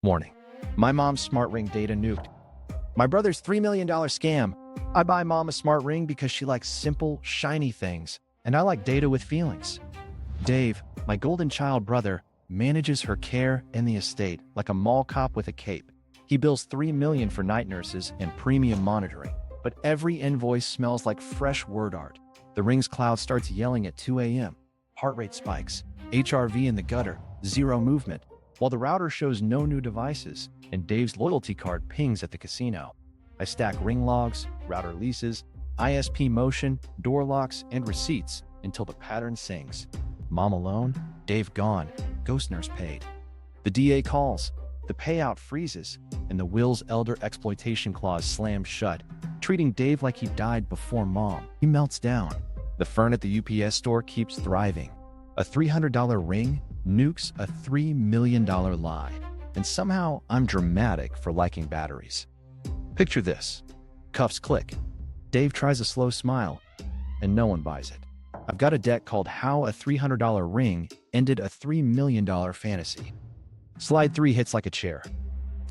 Warning. My mom's smart ring data nuked. My brother's $3 million scam. I buy mom a smart ring because she likes simple, shiny things, and I like data with feelings. Dave, my golden child brother, manages her care and the estate like a mall cop with a cape. He bills $3 million for night nurses and premium monitoring, but every invoice smells like fresh word art. The ring's cloud starts yelling at 2 a.m. Heart rate spikes, HRV in the gutter, zero movement, while the router shows no new devices, and Dave's loyalty card pings at the casino. I stack ring logs, router leases, ISP motion, door locks, and receipts until the pattern sings. Mom alone, Dave gone, ghost nurse paid. The DA calls, the payout freezes, and the Will's elder exploitation clause slams shut, treating Dave like he died before mom. He melts down. The Fern at the UPS store keeps thriving. A $300 ring nukes a $3 million lie, and somehow I'm dramatic for liking batteries. Picture this. Cuffs click. Dave tries a slow smile, and no one buys it. I've got a deck called How a $300 Ring Ended a $3 Million Fantasy. Slide 3 hits like a chair.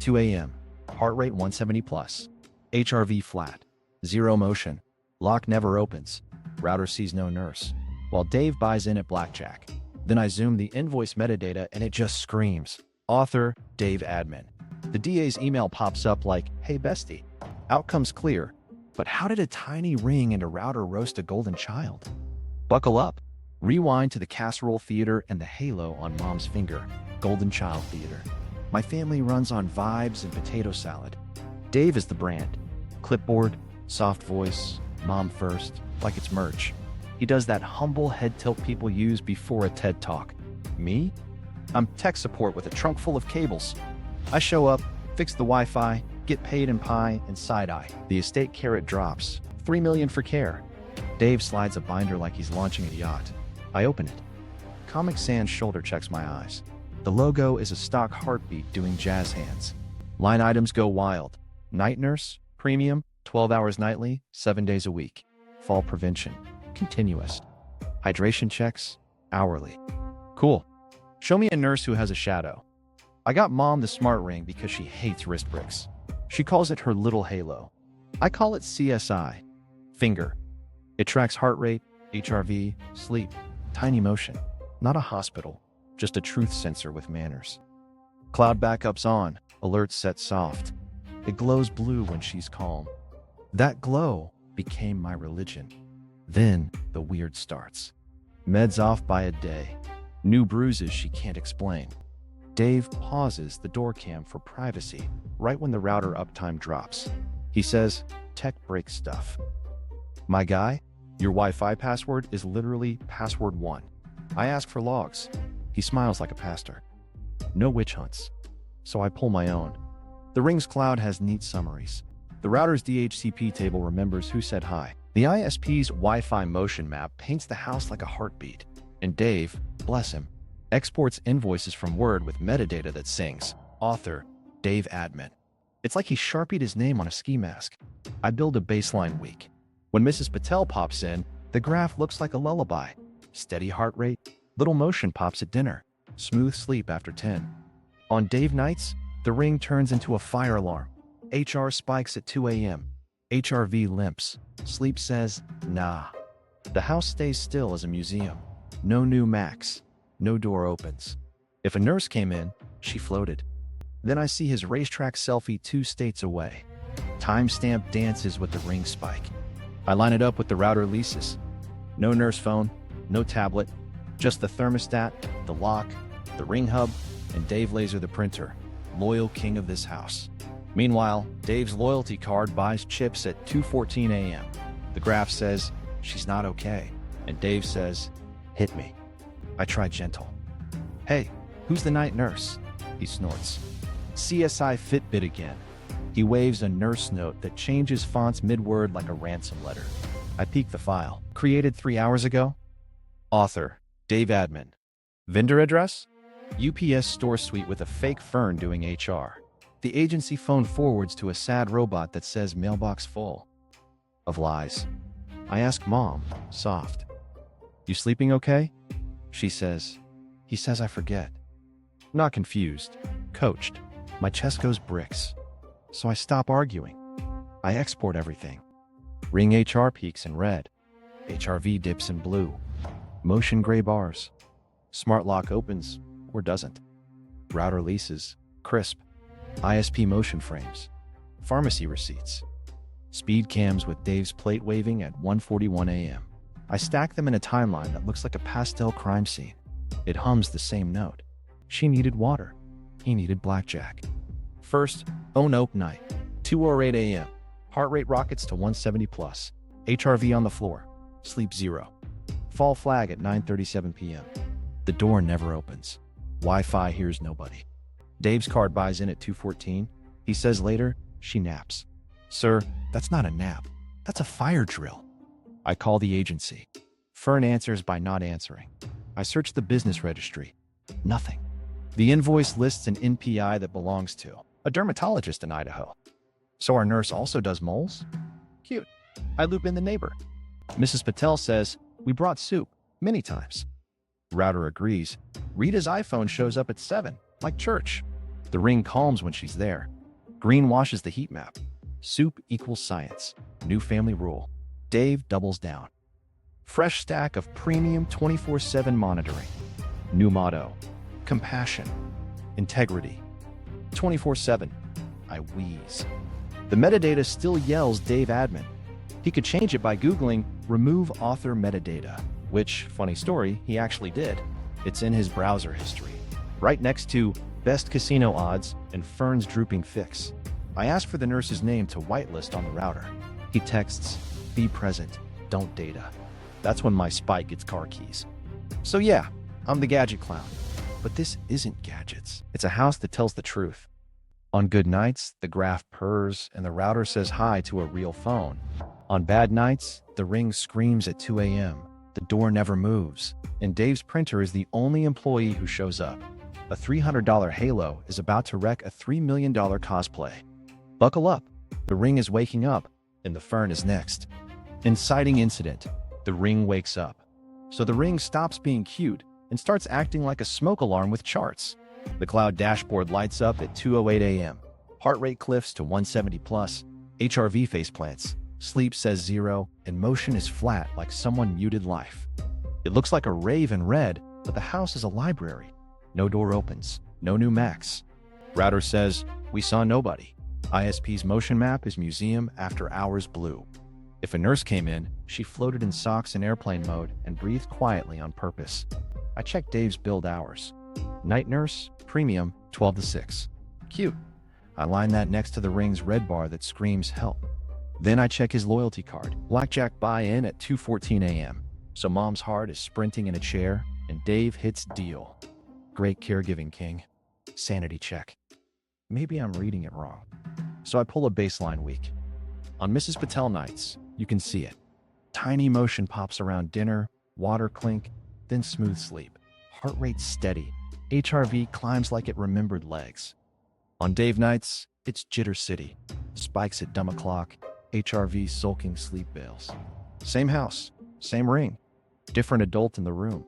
2 a.m. Heart rate 170 plus. HRV flat. Zero motion. Lock never opens. Router sees no nurse. While Dave buys in at blackjack. Then I zoom the invoice metadata and it just screams. Author, Dave Admin. The DA's email pops up like, hey bestie, outcome's clear, but how did a tiny ring and a router roast a golden child? Buckle up. Rewind to the casserole theater and the halo on mom's finger. Golden child theater. My family runs on vibes and potato salad. Dave is the brand. Clipboard, soft voice, mom first, like it's merch. He does that humble head tilt people use before a TED Talk. Me? I'm tech support with a trunk full of cables. I show up, fix the Wi-Fi, get paid in pie and side-eye. The estate carrot drops. $3 million for care. Dave slides a binder like he's launching a yacht. I open it. Comic Sans shoulder checks my eyes. The logo is a stock heartbeat doing jazz hands. Line items go wild. Night nurse, premium, 12 hours nightly, 7 days a week. Fall prevention, continuous. Hydration checks, hourly. Cool. Show me a nurse who has a shadow. I got mom the smart ring because she hates wrist bricks. She calls it her little halo. I call it CSI, finger. It tracks heart rate, HRV, sleep, tiny motion. Not a hospital, just a truth sensor with manners. Cloud backup's on, alerts set soft. It glows blue when she's calm. That glow became my religion. Then the weird starts. Meds off by a day. New bruises she can't explain. Dave pauses the door cam for privacy right when the router uptime drops. He says, tech breaks stuff. My guy, your Wi-Fi password is literally password 1. I ask for logs. He smiles like a pastor. No witch hunts. So I pull my own. The ring's cloud has neat summaries. The router's DHCP table remembers who said hi. The ISP's Wi-Fi motion map paints the house like a heartbeat. And Dave, bless him, exports invoices from Word with metadata that sings, author, Dave Admin. It's like he sharpied his name on a ski mask. I build a baseline week. When Mrs. Patel pops in, the graph looks like a lullaby. Steady heart rate, little motion pops at dinner, smooth sleep after 10. On Dave nights, the ring turns into a fire alarm. HR spikes at 2 a.m. HRV limps. Sleep says, nah. The house stays still as a museum. No new Macs. No door opens. If a nurse came in, she floated. Then I see his racetrack selfie 2 states away. Timestamp dances with the ring spike. I line it up with the router leases. No nurse phone, no tablet, just the thermostat, the lock, the ring hub, and Dave Laser the printer, loyal king of this house. Meanwhile, Dave's loyalty card buys chips at 2:14 a.m. The graph says, she's not okay, and Dave says, hit me. I try gentle. Hey, who's the night nurse? He snorts. CSI Fitbit again. He waves a nurse note that changes fonts mid-word like a ransom letter. I peek the file. Created 3 hours ago? Author, Dave Admin. Vendor address? UPS store suite with a fake Fern doing HR. The agency phone forwards to a sad robot that says mailbox full of lies. I ask mom, soft, you sleeping okay? She says, he says I forget. Not confused, coached. My chest goes bricks. So I stop arguing. I export everything. Ring HR peaks in red. HRV dips in blue. Motion gray bars. Smart lock opens or doesn't. Router leases, crisp. ISP motion frames. Pharmacy receipts. Speed cams with Dave's plate waving at 1:41 a.m. I stack them in a timeline that looks like a pastel crime scene. It hums the same note. She needed water. He needed blackjack. First, oh nope night. 2:08 a.m. Heart rate rockets to 170 plus. HRV on the floor. Sleep 0. Fall flag at 9:37 p.m. The door never opens. Wi-Fi hears nobody. Dave's card buys in at 2:14. He says later, she naps. Sir, that's not a nap. That's a fire drill. I call the agency. Fern answers by not answering. I search the business registry. Nothing. The invoice lists an NPI that belongs to a dermatologist in Idaho. So our nurse also does moles? Cute. I loop in the neighbor. Mrs. Patel says, we brought soup many times. Router agrees. Rita's iPhone shows up at 7, like church. The ring calms when she's there. Green washes the heat map. Soup equals science. New family rule. Dave doubles down. Fresh stack of premium 24/7 monitoring. New motto. Compassion. Integrity. 24/7. I wheeze. The metadata still yells Dave admin. He could change it by Googling remove author metadata, which, funny story, he actually did. It's in his browser history, right next to best casino odds and Fern's drooping fix. I ask for the nurse's name to whitelist on the router. He texts, be present, don't data. That's when my spy gets car keys. So yeah, I'm the gadget clown. But this isn't gadgets. It's a house that tells the truth. On good nights, the graph purrs and the router says hi to a real phone. On bad nights, the ring screams at 2 a.m. The door never moves, and Dave's printer is the only employee who shows up. A $300 Halo is about to wreck a $3 million cosplay. Buckle up. The ring is waking up, and the Fern is next. Inciting incident. The ring wakes up. So the ring stops being cute and starts acting like a smoke alarm with charts. The cloud dashboard lights up at 2:08 a.m. Heart rate cliffs to 170 plus. HRV faceplants. Sleep says 0, and motion is flat like someone muted life. It looks like a rave in red, but the house is a library. No door opens. No new Macs. Router says, we saw nobody. ISP's motion map is museum after hours blue. If a nurse came in, she floated in socks in airplane mode and breathed quietly on purpose. I checked Dave's billed hours. Night nurse, premium, 12 to 6. Cute. I line that next to the ring's red bar that screams help. Then I check his loyalty card. Blackjack buy-in at 2:14 a.m. So mom's heart is sprinting in a chair, and Dave hits deal. Great caregiving, King. Sanity check. Maybe I'm reading it wrong. So I pull a baseline week. On Mrs. Patel nights, you can see it. Tiny motion pops around dinner, water clink, then smooth sleep. Heart rate steady. HRV climbs like it remembered legs. On Dave nights, it's Jitter City. Spikes at dumb o'clock. HRV sulking sleep veils. Same house, same ring. Different adult in the room.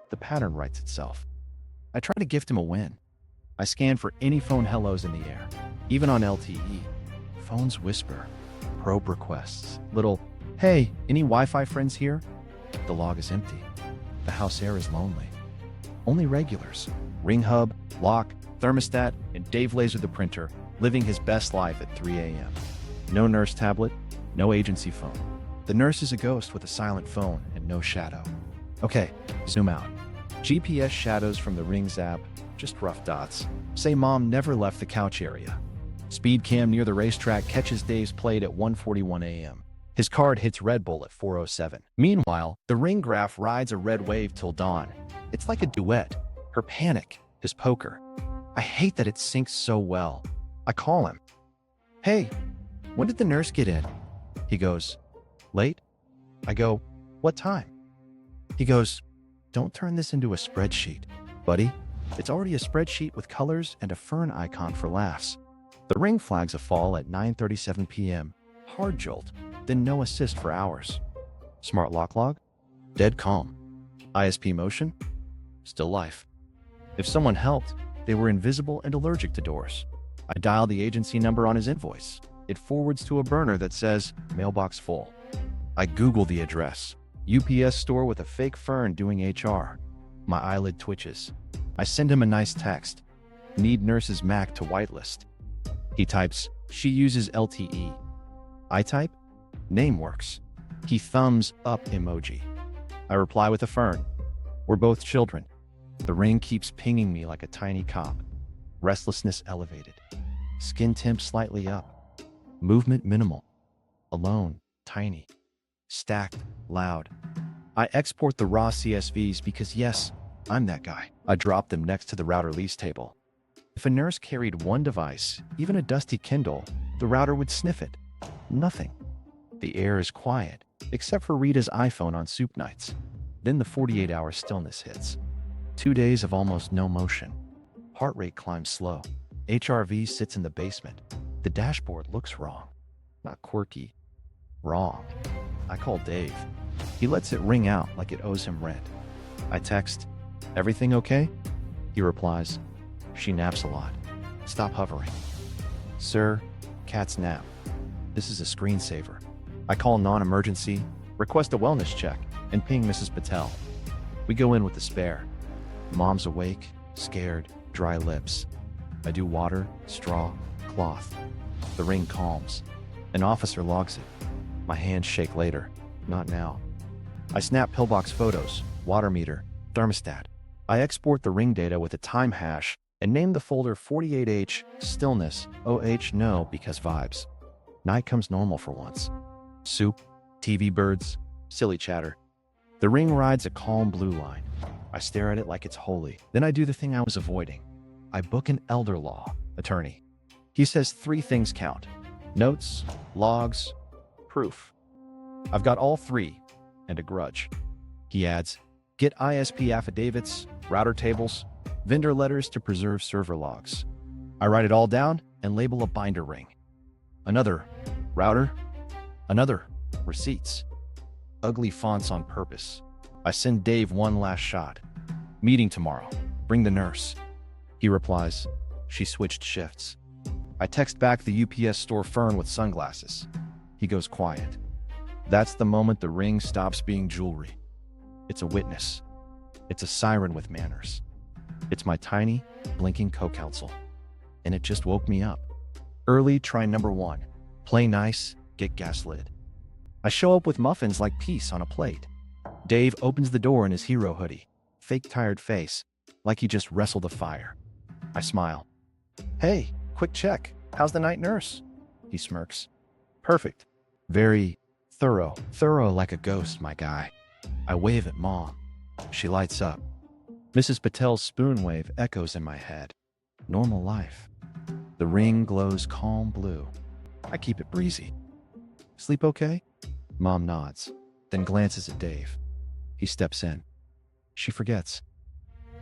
The pattern writes itself. I try to gift him a win. I scan for any phone hellos in the air. Even on LTE. Phones whisper. Probe requests. Little, hey, any Wi-Fi friends here? The log is empty. The house air is lonely. Only regulars. Ring hub, lock, thermostat, and Dave Laser the printer, living his best life at 3 a.m. No nurse tablet, no agency phone. The nurse is a ghost with a silent phone and no shadow. Okay, zoom out. GPS shadows from the Rings app, just rough dots. Say mom never left the couch area. Speed cam near the racetrack catches Dave's plate at 1:41 a.m. His card hits Red Bull at 4:07. Meanwhile, the ring graph rides a red wave till dawn. It's like a duet. Her panic, his poker. I hate that it syncs so well. I call him. Hey, when did the nurse get in? He goes, late? I go, what time? He goes, don't turn this into a spreadsheet, buddy. It's already a spreadsheet with colors and a Fern icon for laughs. The ring flags a fall at 9:37 p.m. Hard jolt, then no assist for hours. Smart lock log? Dead calm. ISP motion? Still life. If someone helped, they were invisible and allergic to doors. I dial the agency number on his invoice. It forwards to a burner that says, mailbox full. I Google the address. UPS store with a fake Fern doing HR. My eyelid twitches. I send him a nice text. Need nurse's MAC to whitelist. He types, she uses LTE. I type, name works. He thumbs up emoji. I reply with a Fern. We're both children. The ring keeps pinging me like a tiny cop. Restlessness elevated. Skin temp slightly up. Movement minimal. Alone, tiny. Stacked, loud. I export the raw CSVs because yes, I'm that guy. I drop them next to the router lease table. If a nurse carried one device, even a dusty Kindle, the router would sniff it. Nothing. The air is quiet, except for Rita's iPhone on soup nights. Then the 48-hour stillness hits. 2 days of almost no motion. Heart rate climbs slow. HRV sits in the basement. The dashboard looks wrong. Not quirky. Wrong. I call Dave. He lets it ring out like it owes him rent. I text, everything okay? He replies, she naps a lot. Stop hovering. Sir, cats nap. This is a screensaver. I call non-emergency, request a wellness check, and ping Mrs. Patel. We go in with the spare. Mom's awake, scared, dry lips. I do water, straw, cloth. The ring calms. An officer logs it. My hands shake later. Not now. I snap pillbox photos, water meter, thermostat. I export the ring data with a time hash and name the folder 48H, Stillness, OH no because vibes. Night comes normal for once. Soup, TV birds, silly chatter. The ring rides a calm blue line. I stare at it like it's holy. Then I do the thing I was avoiding. I book an elder law attorney. He says 3 things count. Notes, logs, proof. I've got all 3 and a grudge. He adds, get ISP affidavits, router tables, vendor letters to preserve server logs. I write it all down and label a binder ring. Another router, another receipts. Ugly fonts on purpose. I send Dave one last shot. Meeting tomorrow. Bring the nurse. He replies, she switched shifts. I text back the UPS store Fern with sunglasses. He goes quiet. That's the moment the ring stops being jewelry. It's a witness. It's a siren with manners. It's my tiny, blinking co-counsel. And it just woke me up. Early try number 1. Play nice, get gaslit. I show up with muffins like peace on a plate. Dave opens the door in his hero hoodie, fake tired face, like he just wrestled a fire. I smile. Hey, quick check. How's the night nurse? He smirks. Perfect. Very thorough. Thorough like a ghost, my guy. I wave at Mom. She lights up. Mrs. Patel's spoon wave echoes in my head. Normal life. The ring glows calm blue. I keep it breezy. Sleep okay? Mom nods, then glances at Dave. He steps in. She forgets.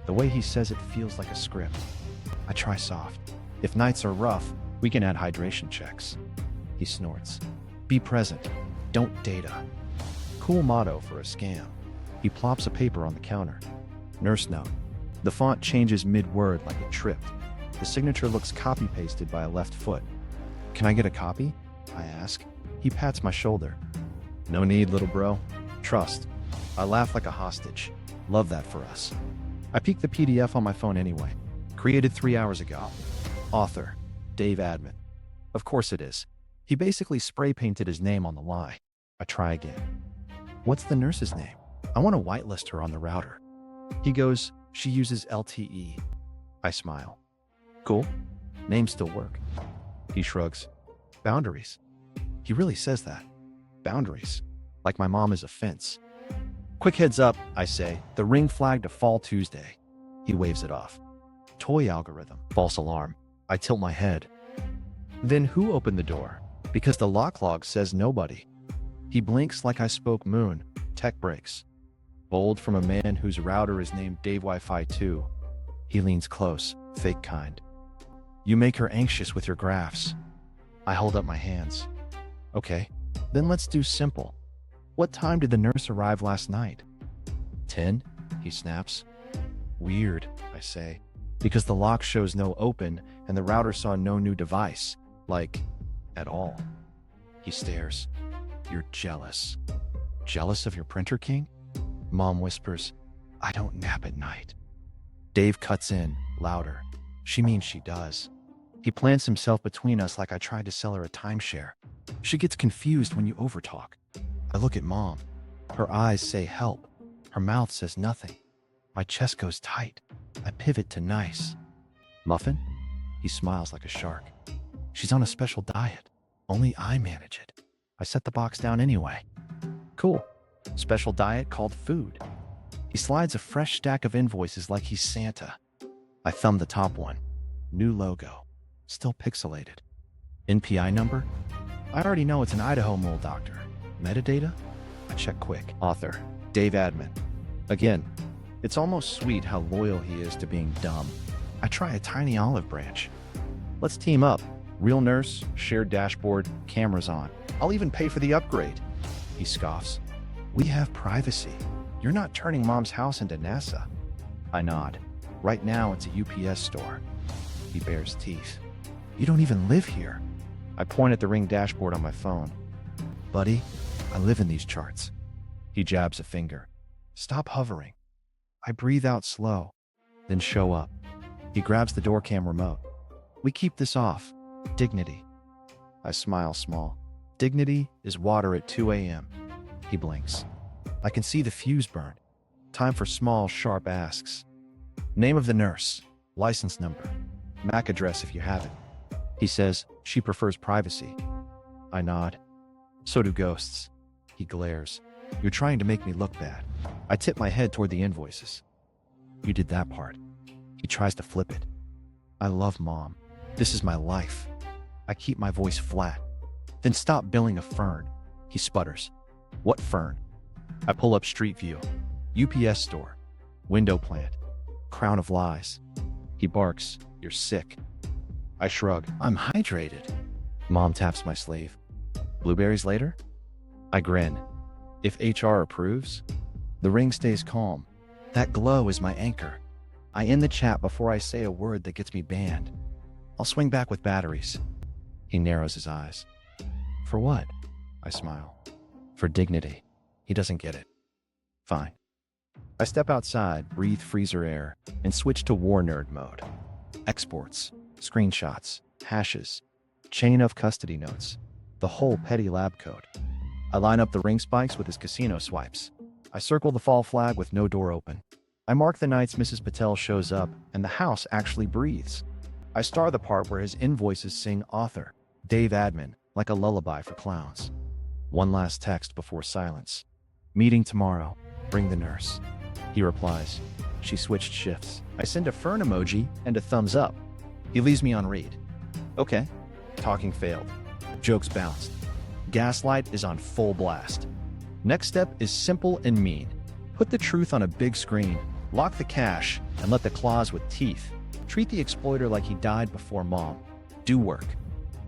The way he says it feels like a script. I try soft. If nights are rough, we can add hydration checks. He snorts. Be present. Don't data. Cool motto for a scam. He plops a paper on the counter. Nurse note. The font changes mid-word like it tripped. The signature looks copy-pasted by a left foot. Can I get a copy? I ask. He pats my shoulder. No need, little bro. Trust. I laugh like a hostage. Love that for us. I peek the PDF on my phone anyway. Created 3 hours ago. Author, Dave Admin. Of course it is. He basically spray-painted his name on the lie. I try again. What's the nurse's name? I want to whitelist her on the router. He goes, she uses LTE. I smile. Cool. Names still work. He shrugs. Boundaries. He really says that. Boundaries. Like my mom is a fence. Quick heads up, I say. The ring flagged a fall Tuesday. He waves it off. Toy algorithm. False alarm. I tilt my head. Then who opened the door? Because the lock log says nobody. He blinks like I spoke moon. Tech breaks. Bold from a man whose router is named Dave Wi-Fi 2. He leans close, fake kind. You make her anxious with your graphs. I hold up my hands. Okay, then let's do simple. What time did the nurse arrive last night? 10, he snaps. Weird, I say. Because the lock shows no open and the router saw no new device, like, at all. He stares. You're jealous. Jealous of your printer, King? Mom whispers, I don't nap at night. Dave cuts in, louder. She means she does. He plants himself between us like I tried to sell her a timeshare. She gets confused when you overtalk. I look at Mom. Her eyes say help. Her mouth says nothing. My chest goes tight. I pivot to nice. Muffin? He smiles like a shark. She's on a special diet. Only I manage it. I set the box down anyway. Cool. Special diet called food. He slides a fresh stack of invoices like he's Santa. I thumb the top one. New logo. Still pixelated. NPI number? I already know it's an Idaho mole doctor. Metadata? I check quick. Author. Dave Admin. Again, it's almost sweet how loyal he is to being dumb. I try a tiny olive branch. Let's team up. Real nurse, shared dashboard, cameras on. I'll even pay for the upgrade. He scoffs. We have privacy. You're not turning Mom's house into NASA. I nod. Right now it's a UPS store. He bares teeth. You don't even live here. I point at the Ring dashboard on my phone. Buddy, I live in these charts. He jabs a finger. Stop hovering. I breathe out slow, then show up. He grabs the door cam remote. We keep this off. Dignity. I smile small. Dignity is water at 2 a.m. He blinks. I can see the fuse burn. Time for small, sharp asks. Name of the nurse. License number. MAC address if you have it. He says she prefers privacy. I nod. So do ghosts. He glares. You're trying to make me look bad. I tip my head toward the invoices. You did that part. He tries to flip it. I love Mom. This is my life. I keep my voice flat. Then stop billing a Fern. He sputters. What Fern? I pull up Street View. UPS store. Window plant. Crown of lies. He barks. You're sick. I shrug. I'm hydrated. Mom taps my sleeve. Blueberries later? I grin. If HR approves? The Ring stays calm. That glow is my anchor. I end the chat before I say a word that gets me banned. I'll swing back with batteries. He narrows his eyes. For what? I smile. For dignity. He doesn't get it. Fine. I step outside, breathe freezer air, and switch to war nerd mode. Exports, screenshots, hashes, chain of custody notes, the whole petty lab code. I line up the Ring spikes with his casino swipes. I circle the fall flag with no door open. I mark the nights Mrs. Patel shows up and the house actually breathes. I star the part where his invoices sing author, Dave Admin, like a lullaby for clowns. One last text before silence. Meeting tomorrow. Bring the nurse. He replies. She switched shifts. I send a Fern emoji and a thumbs up. He leaves me on read. Okay. Talking failed. Jokes bounced. Gaslight is on full blast. Next step is simple and mean. Put the truth on a big screen, lock the cache, and let the claws with teeth. Treat the exploiter like he died before Mom. Do work.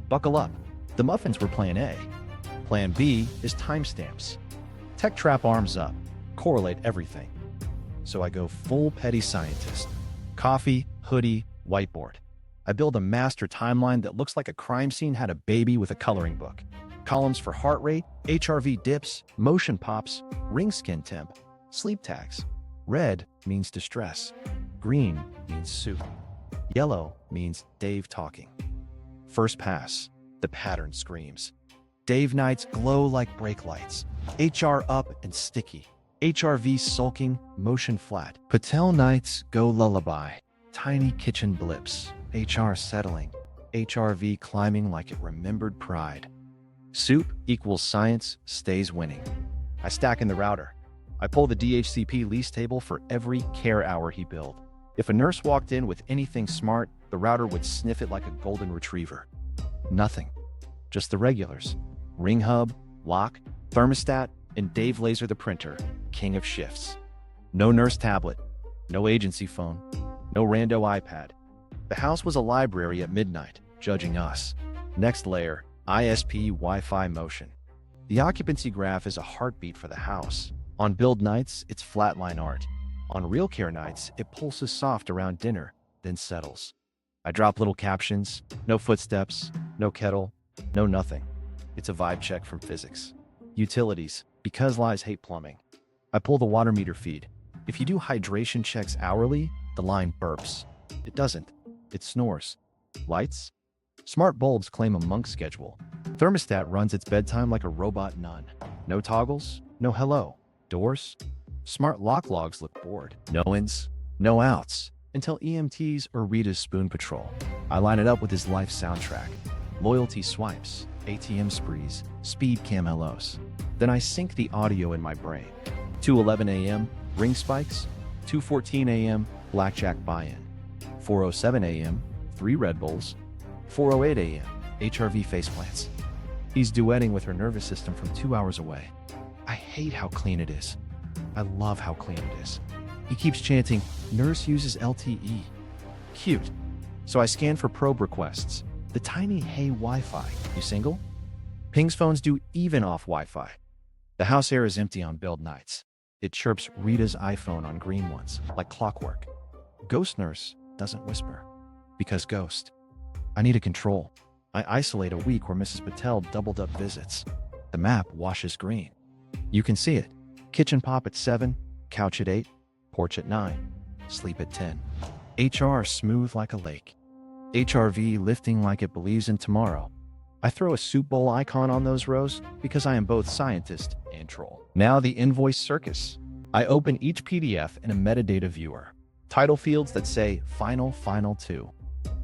Buckle up. The muffins were plan A. Plan B is timestamps. Tech trap arms up. Correlate everything. So I go full petty scientist. Coffee, hoodie, whiteboard. I build a master timeline that looks like a crime scene had a baby with a coloring book. Columns for heart rate, HRV dips, motion pops, ring skin temp, sleep tags. Red means distress. Green means soup. Yellow means Dave talking. First pass. The pattern screams. Dave nights glow like brake lights. HR up and sticky. HRV sulking, motion flat. Patel nights go lullaby. Tiny kitchen blips. HR settling. HRV climbing like it remembered pride. Soup equals science stays winning. I stack in the router. I pull the DHCP lease table for every care hour he billed. If a nurse walked in with anything smart, the router would sniff it like a golden retriever. Nothing. Just the regulars. Ring hub, lock, thermostat, and Dave Laser the printer, king of shifts. No nurse tablet, no agency phone, no rando iPad. The house was a library at midnight, judging us. Next layer, ISP Wi-Fi motion. The occupancy graph is a heartbeat for the house. On build nights, it's flatline art. On real care nights, it pulses soft around dinner. then settles. I drop little captions, no footsteps, no kettle, no nothing. It's a vibe check from physics. Utilities, because lies hate plumbing. I pull the water meter feed. If you do hydration checks hourly, the line burps. It doesn't. It snores. Lights? Smart bulbs claim a monk schedule. Thermostat runs its bedtime like a robot nun. No toggles, no hello. Doors? Smart lock logs look bored. No ins, no outs. Until EMTs or Rita's spoon patrol. I line it up with his life soundtrack. Loyalty swipes, ATM sprees, speed cam hellos. Then I sync the audio in my brain. 2:11 a.m., ring spikes. 2:14 a.m., blackjack buy-in. 4:07 a.m., 3 Red Bulls. 4:08 a.m., HRV faceplants. He's duetting with her nervous system from 2 hours away. I hate how clean it is. I love how clean it is. He keeps chanting, "Nurse uses LTE." Cute. So I scan for probe requests. The tiny "Hey Wi-Fi, you single?" Ping's phones do even off Wi-Fi. The house air is empty on build nights. It chirps Rita's iPhone on green ones, like clockwork. Ghost Nurse doesn't whisper. Because ghost. I need a control. I isolate a week where Mrs. Patel doubled up visits. The map washes green. You can see it. Kitchen pop at 7, couch at 8, porch at 9, sleep at 10. HR smooth like a lake. HRV lifting like it believes in tomorrow. I throw a soup bowl icon on those rows because I am both scientist and troll. Now the invoice circus. I open each PDF in a metadata viewer. Title fields that say Final 2.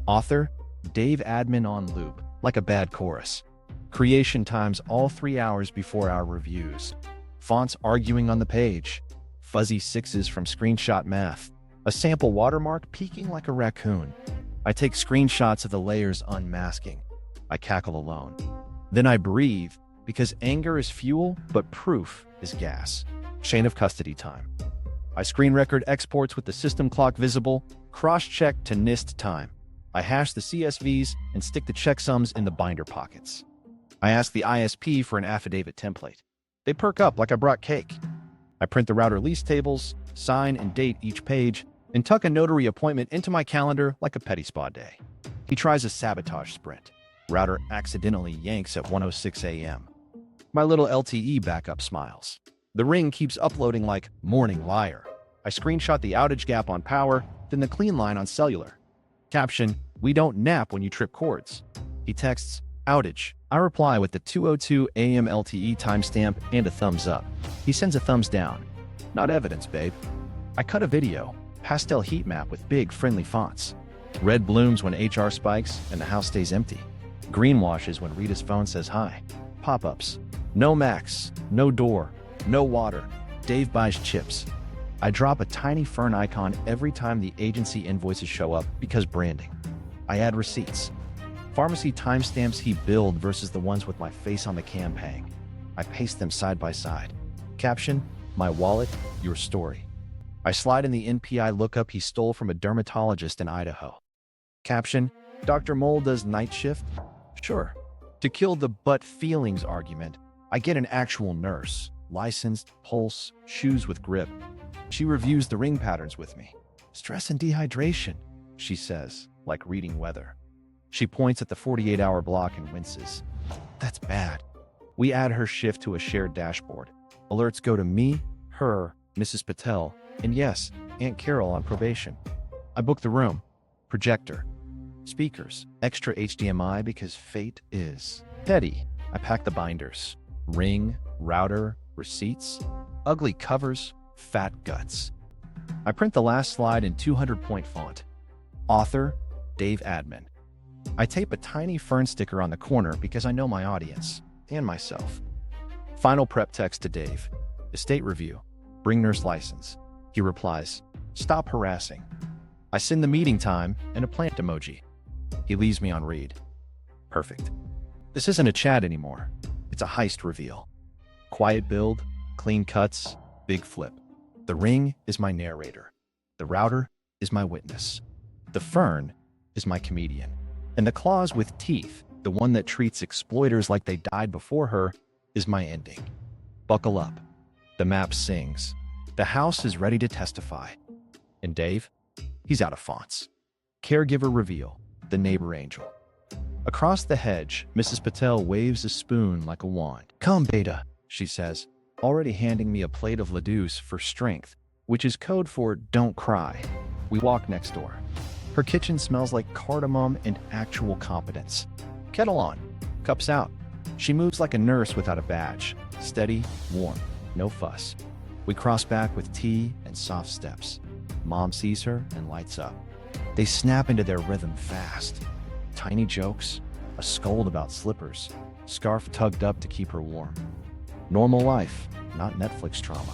Author, Dave Admin on loop, like a bad chorus. Creation times all 3 hours before our reviews. Fonts arguing on the page. Fuzzy 6s from screenshot math. A sample watermark peeking like a raccoon. I take screenshots of the layers unmasking. I cackle alone. Then I breathe, because anger is fuel, but proof is gas. Chain of custody time. I screen record exports with the system clock visible, cross-check to NIST time. I hash the CSVs and stick the checksums in the binder pockets. I ask the ISP for an affidavit template. They perk up like I brought cake. I print the router lease tables, sign and date each page, and tuck a notary appointment into my calendar like a petty spa day. He tries a sabotage sprint. Router accidentally yanks at 1:06 a.m. My little LTE backup smiles. The ring keeps uploading like morning liar. I screenshot the outage gap on power, then the clean line on cellular. Caption, "We don't nap when you trip cords." He texts, "Outage." I reply with the 2:02 a.m. LTE timestamp and a thumbs up. He sends a thumbs down. Not evidence, babe. I cut a video, pastel heat map with big friendly fonts. Red blooms when HR spikes and the house stays empty. Green washes when Rita's phone says hi. Pop-ups. No Max, no door, no water. Dave buys chips. I drop a tiny Fern icon every time the agency invoices show up because branding. I add receipts. Pharmacy timestamps he billed versus the ones with my face on the campaign. I paste them side by side. Caption, "My wallet, your story." I slide in the NPI lookup he stole from a dermatologist in Idaho. Caption, "Dr. Mole does night shift?" Sure. To kill the but feelings argument, I get an actual nurse, licensed, pulse, shoes with grip. She reviews the ring patterns with me. "Stress and dehydration," she says, like reading weather. She points at the 48-hour block and winces. "That's bad." We add her shift to a shared dashboard. Alerts go to me, her, Mrs. Patel, and yes, Aunt Carol on probation. I book the room. Projector. Speakers. Extra HDMI because fate is petty. I pack the binders. Ring, router, receipts. Ugly covers, fat guts. I print the last slide in 200-point font. Author, Dave Admin. I tape a tiny Fern sticker on the corner because I know my audience, and myself. Final prep text to Dave. Estate review. Bring nurse license. He replies, "Stop harassing." I send the meeting time and a plant emoji. He leaves me on read. Perfect. This isn't a chat anymore. It's a heist reveal. Quiet build, clean cuts, big flip. The ring is my narrator. The router is my witness. The Fern is my comedian. And the claws with teeth, the one that treats exploiters like they died before her, is my ending. Buckle up. The map sings. The house is ready to testify. And Dave, he's out of fonts. Caregiver reveal, the neighbor angel. Across the hedge, Mrs. Patel waves a spoon like a wand. Come, Beta, she says, already handing me a plate of ladus for strength, which is code for don't cry. We walk next door. Her kitchen smells like cardamom and actual competence. Kettle on, cups out. She moves like a nurse without a badge. Steady, warm, no fuss. We cross back with tea and soft steps. Mom sees her and lights up. They snap into their rhythm fast. Tiny jokes, a scold about slippers, scarf tugged up to keep her warm. Normal life, not Netflix drama.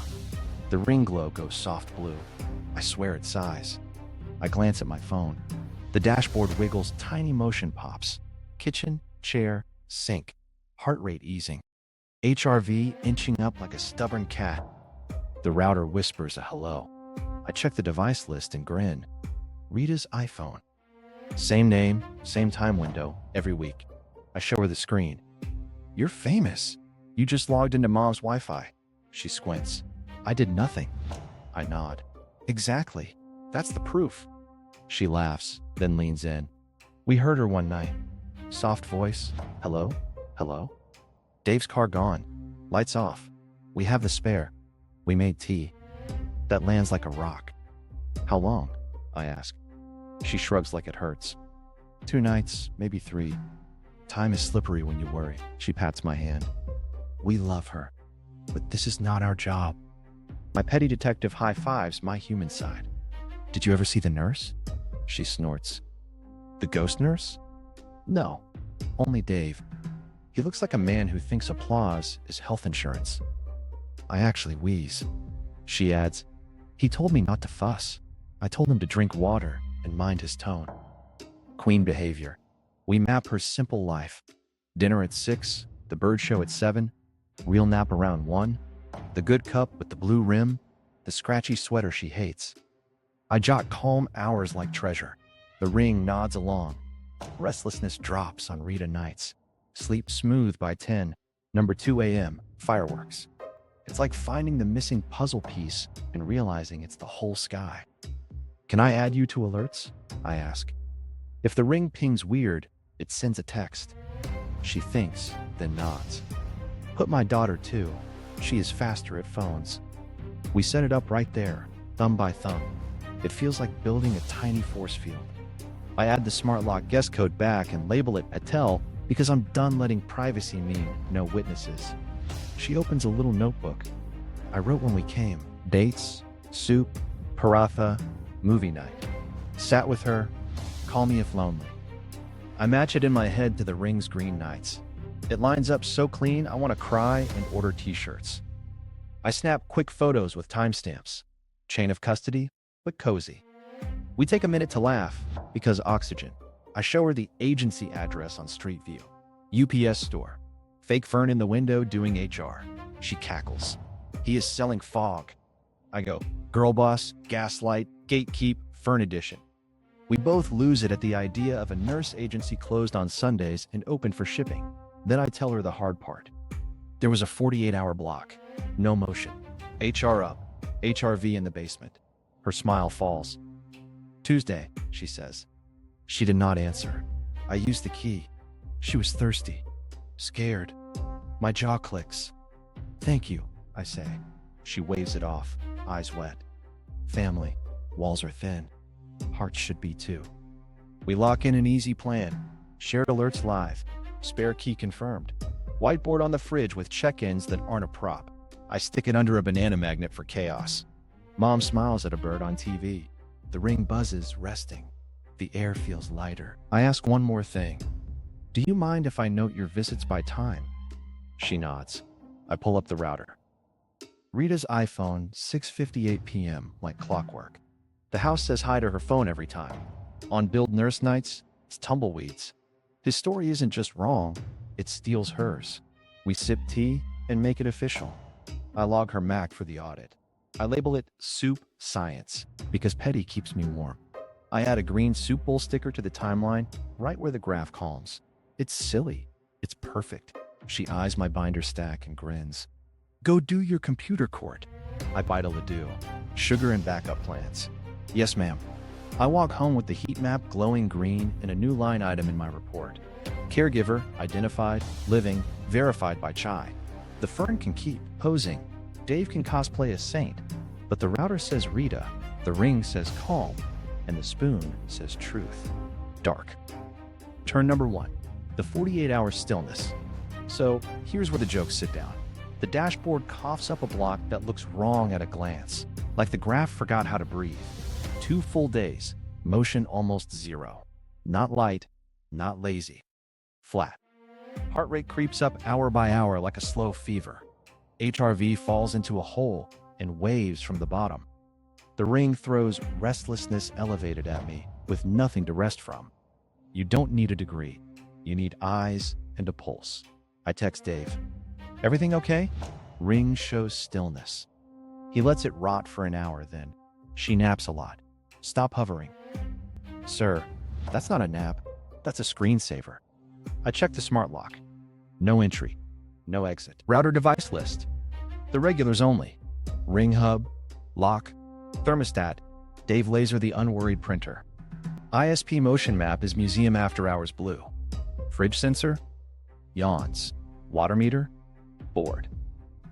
The ring glow goes soft blue. I swear it sighs. I glance at my phone. The dashboard wiggles, tiny motion pops. Kitchen, chair, sink. Heart rate easing. HRV inching up like a stubborn cat. The router whispers a hello. I check the device list and grin. Rita's iPhone. Same name, same time window, every week. I show her the screen. You're famous. You just logged into Mom's Wi-Fi. She squints. I did nothing. I nod. Exactly. That's the proof. She laughs, then leans in. We heard her one night. Soft voice. Hello? Hello? Dave's car gone. Lights off. We have the spare. We made tea. That lands like a rock. How long? I ask. She shrugs like it hurts. 2 nights, maybe 3. Time is slippery when you worry. She pats my hand. We love her, but this is not our job. My petty detective high-fives my human side. Did you ever see the nurse? She snorts. The ghost nurse? No, only Dave. He looks like a man who thinks applause is health insurance. I actually wheeze. She adds, he told me not to fuss. I told him to drink water and mind his tone. Queen behavior. We map her simple life. Dinner at 6, the bird show at 7, real nap around 1, the good cup with the blue rim, the scratchy sweater she hates. I jot calm hours like treasure. The ring nods along. Restlessness drops on Rita nights. Sleep smooth by 10, number 2 a.m., fireworks. It's like finding the missing puzzle piece and realizing it's the whole sky. Can I add you to alerts? I ask. If the ring pings weird, it sends a text. She thinks, then nods. Put my daughter too. She is faster at phones. We set it up right there, thumb by thumb. It feels like building a tiny force field. I add the smart lock guest code back and label it Patel because I'm done letting privacy mean no witnesses. She opens a little notebook. I wrote when we came. Dates, soup, paratha, movie night. Sat with her, call me if lonely. I match it in my head to the ring's green nights. It lines up so clean I want to cry and order t-shirts. I snap quick photos with timestamps. Chain of custody, but cozy. We take a minute to laugh because oxygen. I show her the agency address on Street View. UPS store. Fake Fern in the window doing HR. She cackles. He is selling fog. I go, girl boss, gaslight, gatekeep, Fern edition. We both lose it at the idea of a nurse agency closed on Sundays and open for shipping. Then I tell her the hard part. There was a 48-hour block. No motion. HR up. HRV in the basement. Her smile falls. Tuesday, she says. She did not answer. I used the key. She was thirsty. Scared. My jaw clicks. Thank you, I say. She waves it off, eyes wet. Family. Walls are thin. Hearts should be too. We lock in an easy plan. Shared alerts live. Spare key confirmed. Whiteboard on the fridge with check-ins that aren't a prop. I stick it under a banana magnet for chaos. Mom smiles at a bird on TV. The ring buzzes, resting. The air feels lighter. I ask one more thing. Do you mind if I note your visits by time? She nods. I pull up the router. Rita's iPhone, 6:58 p.m., like clockwork. The house says hi to her phone every time. On billed nurse nights, it's tumbleweeds. His story isn't just wrong, it steals hers. We sip tea and make it official. I log her Mac for the audit. I label it Soup Science because petty keeps me warm. I add a green soup bowl sticker to the timeline, right where the graph calms. It's silly. It's perfect. She eyes my binder stack and grins. Go do your computer court. I bite a ladoo. Sugar and backup plans. Yes, ma'am. I walk home with the heat map glowing green and a new line item in my report. Caregiver, identified, living, verified by Chai. The Fern can keep posing. Dave can cosplay as Saint. But the router says Rita, the ring says calm, and the spoon says truth. Dark. Turn number 1. The 48-hour stillness. So here's where the jokes sit down. The dashboard coughs up a block that looks wrong at a glance, like the graph forgot how to breathe. 2 full days, motion almost 0. Not light, not lazy. Flat. Heart rate creeps up hour by hour like a slow fever. HRV falls into a hole and waves from the bottom. The ring throws restlessness elevated at me with nothing to rest from. You don't need a degree. You need eyes and a pulse. I text Dave. Everything okay? Ring shows stillness. He lets it rot for an hour then. She naps a lot. Stop hovering. Sir, that's not a nap. That's a screensaver. I check the smart lock. No entry. No exit. Router device list. The regulars only. Ring hub. Lock. Thermostat. Dave Laser the unworried printer. ISP motion map is museum after hours blue. Fridge sensor. Yawns. Water meter. Bored.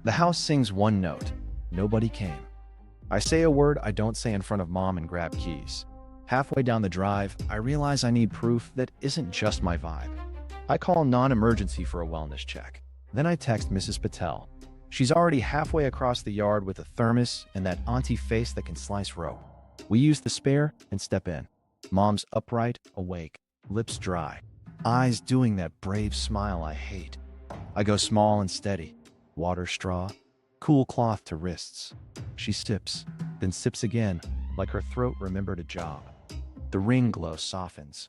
The house sings one note. Nobody came. I say a word I don't say in front of Mom and grab keys. Halfway down the drive, I realize I need proof that isn't just my vibe. I call non-emergency for a wellness check. Then I text Mrs. Patel. She's already halfway across the yard with a thermos and that auntie face that can slice rope. We use the spare and step in. Mom's upright, awake, lips dry, eyes doing that brave smile I hate. I go small and steady. Water straw, cool cloth to wrists. She sips, then sips again, like her throat remembered a job. The ring glow softens.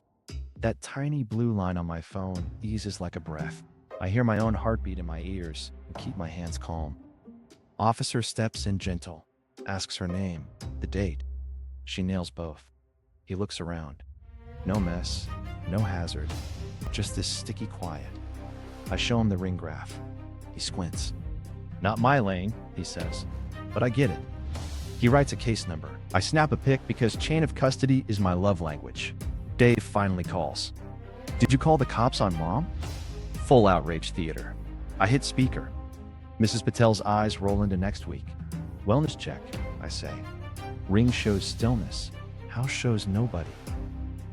That tiny blue line on my phone eases like a breath. I hear my own heartbeat in my ears and keep my hands calm. Officer steps in gentle, asks her name, the date. She nails both. He looks around. No mess, no hazard, just this sticky quiet. I show him the ring graph. He squints. Not my lane, he says, but I get it. He writes a case number. I snap a pic because chain of custody is my love language. Dave finally calls. Did you call the cops on Mom? Full outrage theater. I hit speaker. Mrs. Patel's eyes roll into next week. Wellness check, I say. Ring shows stillness. House shows nobody.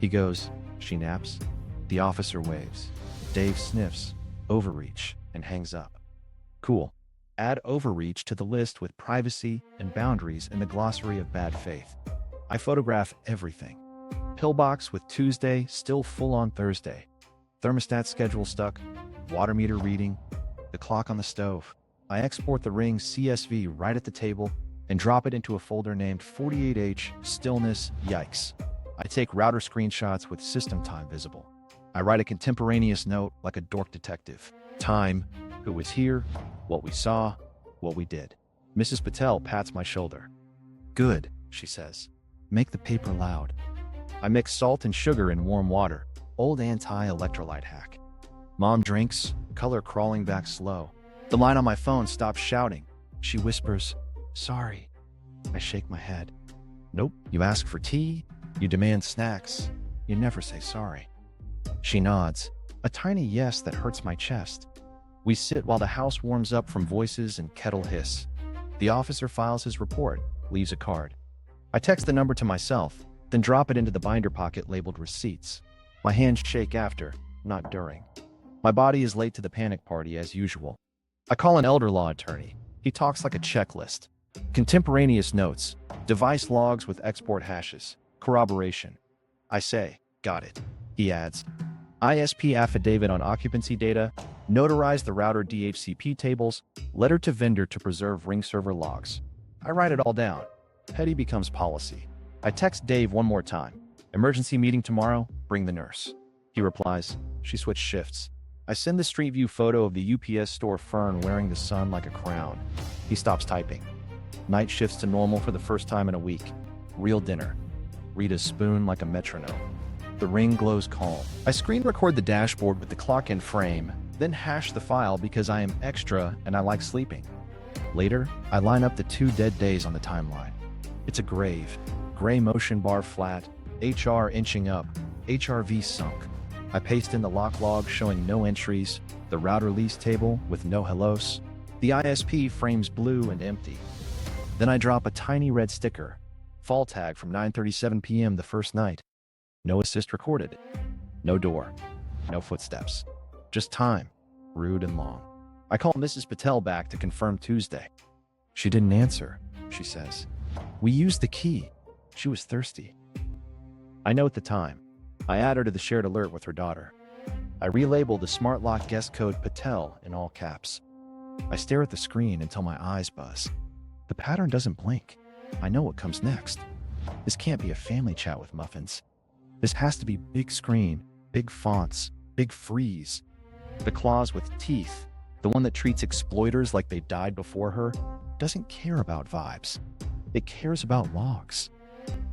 He goes, she naps. The officer waves. Dave sniffs, overreach, and hangs up. Cool. Add overreach to the list with privacy and boundaries in the glossary of bad faith. I photograph everything. Pillbox with Tuesday still full on Thursday. Thermostat schedule stuck. Water meter reading. The clock on the stove. I export the ring CSV right at the table and drop it into a folder named 48H Stillness Yikes. I take router screenshots with system time visible. I write a contemporaneous note like a dork detective. Time, who was here, what we saw, what we did. Mrs. Patel pats my shoulder. Good, she says. Make the paper loud. I mix salt and sugar in warm water. Old anti-electrolyte hack. Mom drinks, color crawling back slow. The line on my phone stops shouting. She whispers, sorry. I shake my head. Nope. You ask for tea, you demand snacks, you never say sorry. She nods, a tiny yes that hurts my chest. We sit while the house warms up from voices and kettle hiss. The officer files his report, leaves a card. I text the number to myself, then drop it into the binder pocket labeled receipts. My hands shake after, not during. My body is late to the panic party as usual. I call an elder law attorney. He talks like a checklist. Contemporaneous notes, device logs with export hashes, corroboration. I say, got it. He adds, ISP affidavit on occupancy data, notarize the router DHCP tables, letter to vendor to preserve ring server logs. I write it all down. Petty becomes policy. I text Dave one more time. Emergency meeting tomorrow, bring the nurse. He replies, she switched shifts. I send the street view photo of the UPS store Fern wearing the sun like a crown. He stops typing. Night shifts to normal for the first time in a week. Real dinner. Rita's spoon like a metronome. The ring glows calm. I screen record the dashboard with the clock in frame, then hash the file because I am extra and I like sleeping. Later, I line up the 2 dead days on the timeline. It's a grave. Gray motion bar flat, HR inching up. HRV sunk. I paste in the lock log showing no entries, the router lease table with no hellos. The ISP frames blue and empty. Then I drop a tiny red sticker. Fall tag from 9:37 p.m. the first night. No assist recorded. No door. No footsteps. Just time. Rude and long. I call Mrs. Patel back to confirm Tuesday. She didn't answer, she says. We used the key. She was thirsty. I note the time. I add her to the shared alert with her daughter. I relabel the smart lock guest code Patel in all caps. I stare at the screen until my eyes buzz. The pattern doesn't blink. I know what comes next. This can't be a family chat with muffins. This has to be big screen, big fonts, big freeze. The claws with teeth, the one that treats exploiters like they died before her, doesn't care about vibes. It cares about logs.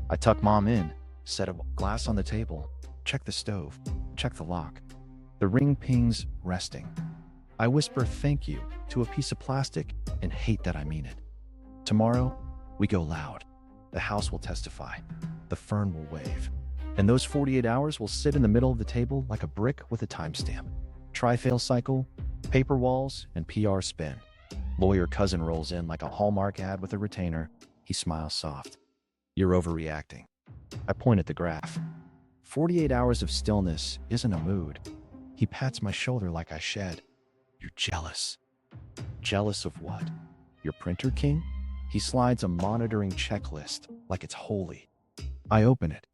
I tuck mom in, set a glass on the table, check the stove, check the lock. The ring pings, resting. I whisper thank you to a piece of plastic and hate that I mean it. Tomorrow, we go loud. The house will testify. The Fern will wave. And those 48 hours will sit in the middle of the table like a brick with a timestamp. Tri-fail cycle, paper walls, and PR spin. Lawyer cousin rolls in like a Hallmark ad with a retainer. He smiles soft. You're overreacting. I point at the graph. 48 hours of stillness isn't a mood. He pats my shoulder like I shed. You're jealous. Jealous of what? Your printer king? He slides a monitoring checklist like it's holy. I open it.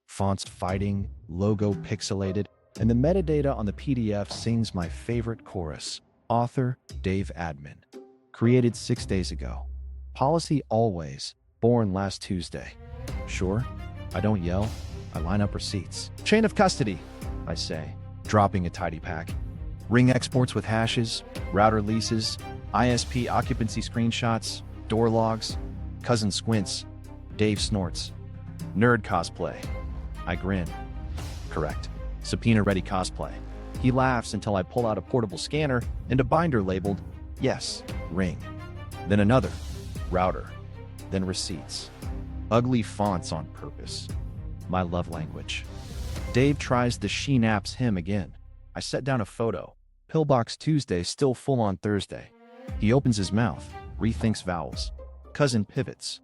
Fonts fighting, logo pixelated, and the metadata on the PDF sings my favorite chorus. Author, Dave Admin. Created 6 days ago. Policy always. Born last Tuesday. Sure, I don't yell. I line up receipts. Chain of custody, I say, dropping a tidy pack. Ring exports with hashes, router leases, ISP occupancy screenshots, door logs. Cousin squints. Dave snorts. Nerd cosplay. I grin. Correct. Subpoena-ready cosplay. He laughs until I pull out a portable scanner and a binder labeled, yes, ring. Then another, router. Then receipts. Ugly fonts on purpose. My love language. Dave tries the She Naps him again. I set down a photo. Pillbox Tuesday still full on Thursday. He opens his mouth, rethinks vowels. Cousin pivots.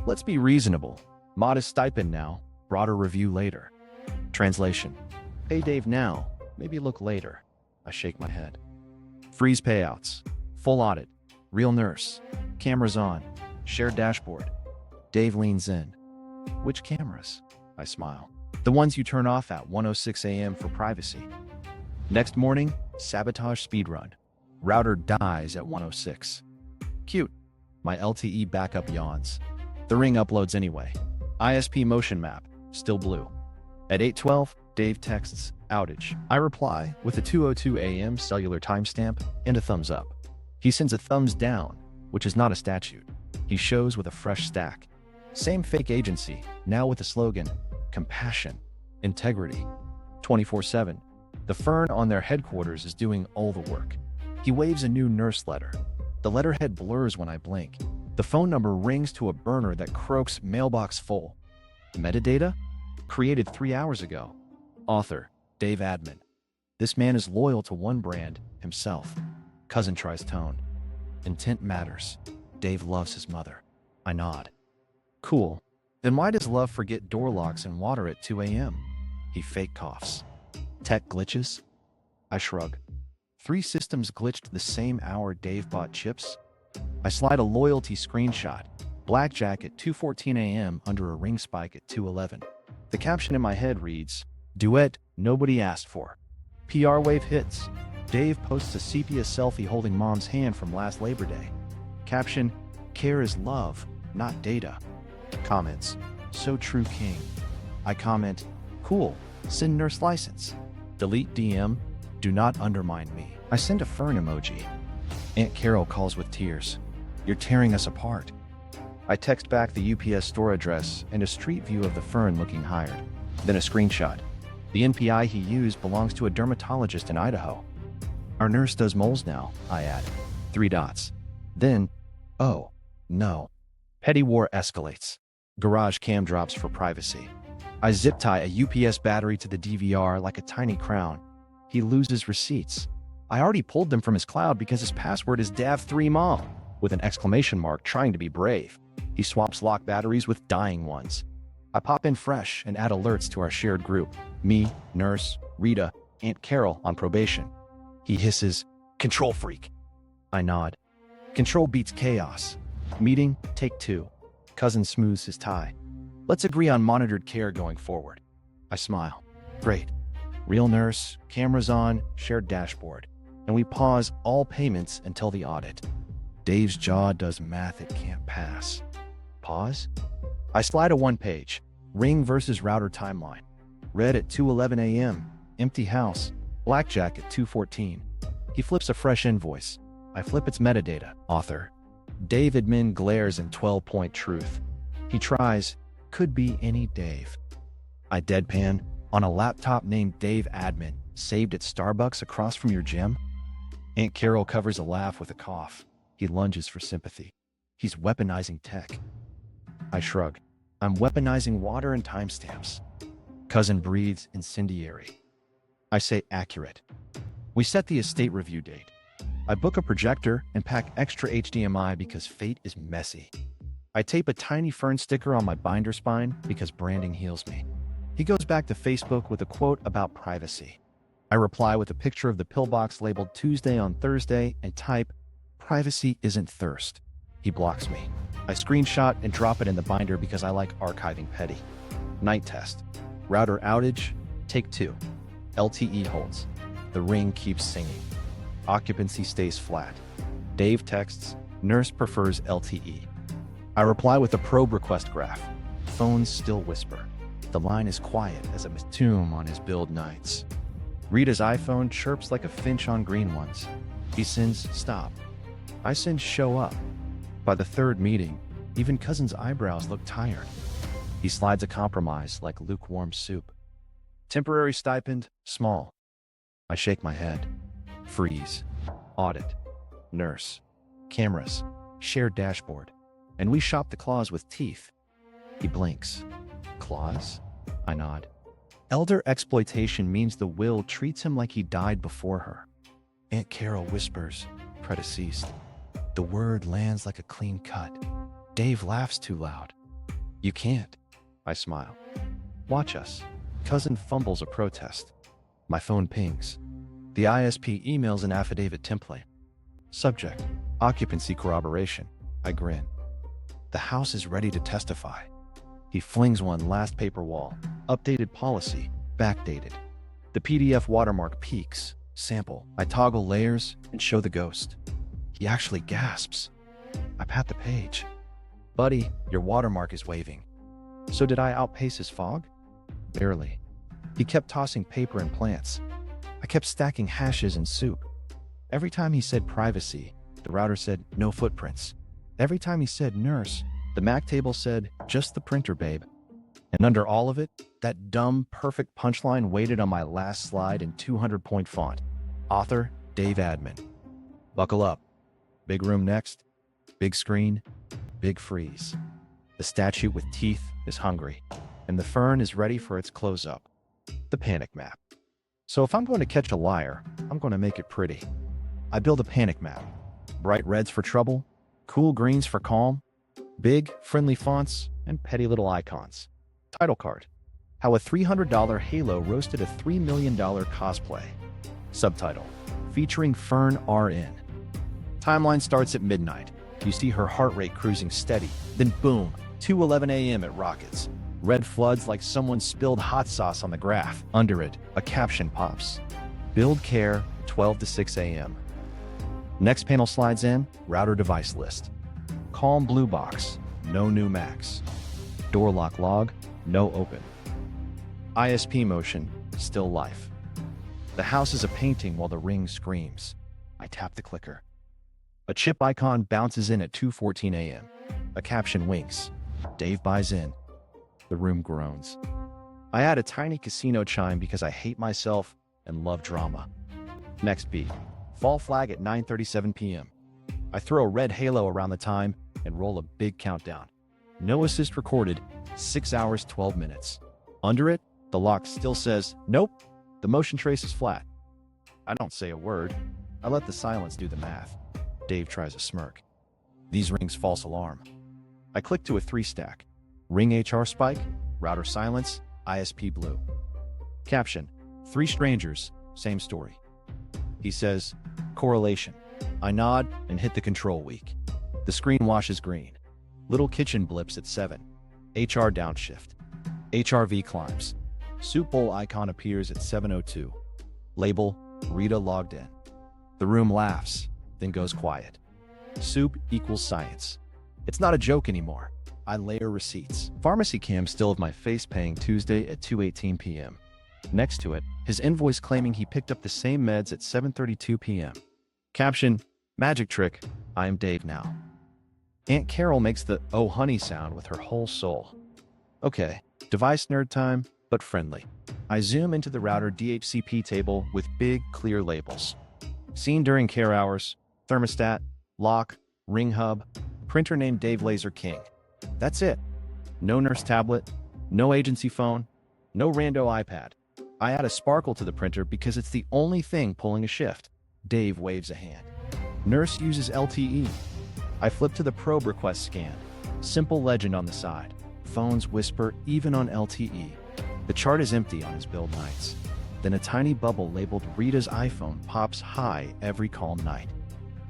Let's be reasonable. Modest stipend now, broader review later. Translation. Pay Dave now, maybe look later. I shake my head. Freeze payouts. Full audit. Real nurse. Cameras on. Shared dashboard. Dave leans in. Which cameras? I smile. The ones you turn off at 1:06 a.m. for privacy. Next morning, sabotage speedrun. Router dies at 1:06. Cute. My LTE backup yawns. The ring uploads anyway. ISP motion map, still blue. At 8:12, Dave texts, outage. I reply with a 2:02 a.m. cellular timestamp and a thumbs up. He sends a thumbs down, which is not a statute. He shows with a fresh stack. Same fake agency, now with the slogan, compassion, integrity, 24/7. The Fern on their headquarters is doing all the work. He waves a new nurse letter. The letterhead blurs when I blink. The phone number rings to a burner that croaks mailbox full. Metadata? Created 3 hours ago. Author, Dave Admin. This man is loyal to one brand, himself. Cousin tries tone. Intent matters. Dave loves his mother. I nod. Cool. Then why does love forget door locks and water at 2 a.m.? He fake coughs. Tech glitches? I shrug. 3 systems glitched the same hour Dave bought chips? I slide a loyalty screenshot. Blackjack at 2:14 a.m. under a ring spike at 2:11. The caption in my head reads, Duet nobody asked for. PR wave hits. Dave posts a sepia selfie holding mom's hand from last Labor Day. Caption, care is love, not data. Comments, so true king. I comment, cool, send nurse license. Delete DM, do not undermine me. I send a Fern emoji. Aunt Carol calls with tears. You're tearing us apart. I text back the UPS store address and a street view of the Fern looking hired. Then a screenshot. The NPI he used belongs to a dermatologist in Idaho. Our nurse does moles now, I add. 3 dots. Then, oh, no. Petty war escalates. Garage cam drops for privacy. I zip tie a UPS battery to the DVR like a tiny crown. He loses receipts. I already pulled them from his cloud because his password is DAV3MOM, with an exclamation mark trying to be brave. He swaps lock batteries with dying ones. I pop in fresh and add alerts to our shared group. Me, Nurse, Rita, Aunt Carol on probation. He hisses, "Control freak." I nod. Control beats chaos. Meeting, take 2. Cousin smooths his tie. Let's agree on monitored care going forward. I smile. Great. Real nurse, cameras on, shared dashboard. And we pause all payments until the audit. Dave's jaw does math it can't pass. Pause. I slide a 1-page. Ring versus router timeline. Red at 2:11 a.m. Empty house. Blackjack at 2:14. He flips a fresh invoice. I flip its metadata. Author. Dave admin glares in 12-point truth. He tries. Could be any Dave. I deadpan. On a laptop named Dave admin, saved at Starbucks across from your gym? Aunt Carol covers a laugh with a cough. He lunges for sympathy. He's weaponizing tech. I shrug. I'm weaponizing water and timestamps. Cousin breathes incendiary. I say accurate. We set the estate review date. I book a projector and pack extra HDMI because fate is messy. I tape a tiny Fern sticker on my binder spine because branding heals me. He goes back to Facebook with a quote about privacy. I reply with a picture of the pillbox labeled Tuesday on Thursday and type, "Privacy isn't thirst." He blocks me. I screenshot and drop it in the binder because I like archiving petty. Night test. Router outage, take 2. LTE holds. The ring keeps singing. Occupancy stays flat. Dave texts, nurse prefers LTE. I reply with a probe request graph. Phones still whisper. The line is quiet as a tomb on his build nights. Rita's iPhone chirps like a finch on green ones. He sends stop. I send show up. By the 3rd meeting, even Cousin's eyebrows look tired. He slides a compromise like lukewarm soup. Temporary stipend, small. I shake my head. Freeze. Audit. Nurse. Cameras. Shared dashboard. And we shop the claws with teeth. He blinks. Claws? I nod. Elder exploitation means the will treats him like he died before her. Aunt Carol whispers, predeceased. The word lands like a clean cut. Dave laughs too loud. You can't. I smile. Watch us. Cousin fumbles a protest. My phone pings. The ISP emails an affidavit template. Subject, occupancy corroboration. I grin. The house is ready to testify. He flings one last paper wall. Updated policy, backdated. The PDF watermark peaks. Sample. I toggle layers and show the ghost. He actually gasps. I pat the page. Buddy, your watermark is waving. So did I outpace his fog? Barely. He kept tossing paper and plants. I kept stacking hashes and soup. Every time he said privacy, the router said no footprints. Every time he said nurse, the Mac table said just the printer, babe. And under all of it, that dumb, perfect punchline waited on my last slide in 200-point font. Author, Dave Admin. Buckle up. Big room next. Big screen. Big freeze. The statue with teeth is hungry. And the Fern is ready for its close-up. The panic map. So if I'm going to catch a liar, I'm going to make it pretty. I build a panic map. Bright reds for trouble. Cool greens for calm. Big, friendly fonts, and petty little icons. Title card. How a $300 Halo roasted a $3 million cosplay. Subtitle. Featuring Fern RN. Timeline starts at midnight. You see her heart rate cruising steady. Then boom, 2:11 a.m. it rockets. Red floods like someone spilled hot sauce on the graph. Under it, a caption pops. Build care, 12 to 6 a.m. Next panel slides in, router device list. Calm blue box, no new Macs. Door lock log, no open. ISP motion, still life. The house is a painting while the ring screams. I tap the clicker. A chip icon bounces in at 2:14 a.m. A caption winks. Dave buys in. The room groans. I add a tiny casino chime because I hate myself and love drama. Next beat. Fall flag at 9:37 p.m. I throw a red halo around the time and roll a big countdown. No assist recorded, 6 hours, 12 minutes. Under it, the lock still says, nope, the motion trace is flat. I don't say a word. I let the silence do the math. Dave tries a smirk. These rings false alarm. I click to a 3-stack. Ring HR spike, router silence, ISP blue. Caption, 3 strangers, same story. He says, correlation. I nod and hit the control weak. The screen washes green. Little kitchen blips at 7. HR downshift. HRV climbs. Soup bowl icon appears at 7:02. Label, Rita logged in. The room laughs, then goes quiet. Soup equals science. It's not a joke anymore. I layer receipts. Pharmacy cam still of my face paying Tuesday at 2:18 p.m. Next to it, his invoice claiming he picked up the same meds at 7:32 p.m. Caption, magic trick, I am Dave now. Aunt Carol makes the oh honey sound with her whole soul. Okay, device nerd time, but friendly. I zoom into the router DHCP table with big, clear labels. Seen during care hours, thermostat, lock, ring hub, printer named Dave Laser King. That's it. No nurse tablet, no agency phone, no rando iPad. I add a sparkle to the printer because it's the only thing pulling a shift. Dave waves a hand. Nurse uses LTE. I flip to the probe request scan. Simple legend on the side. Phones whisper even on LTE. The chart is empty on his build nights. Then a tiny bubble labeled Rita's iPhone pops high every calm night.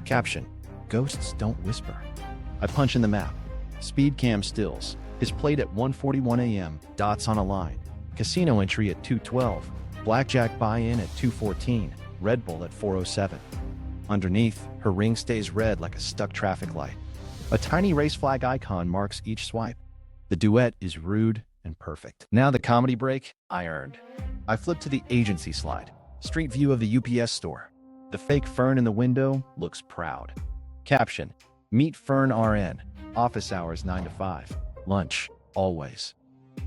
Caption, ghosts don't whisper. I punch in the map. Speed cam stills. His plate at 1:41 a.m. Dots on a line. Casino entry at 2:12. Blackjack buy-in at 2:14. Red Bull at 4:07. Underneath, her ring stays red like a stuck traffic light. A tiny race flag icon marks each swipe. The duet is rude and perfect. Now the comedy break I earned. I flip to the agency slide. Street view of the UPS store. The fake Fern in the window looks proud. Caption, meet Fern RN. Office hours 9 to 5. Lunch, always.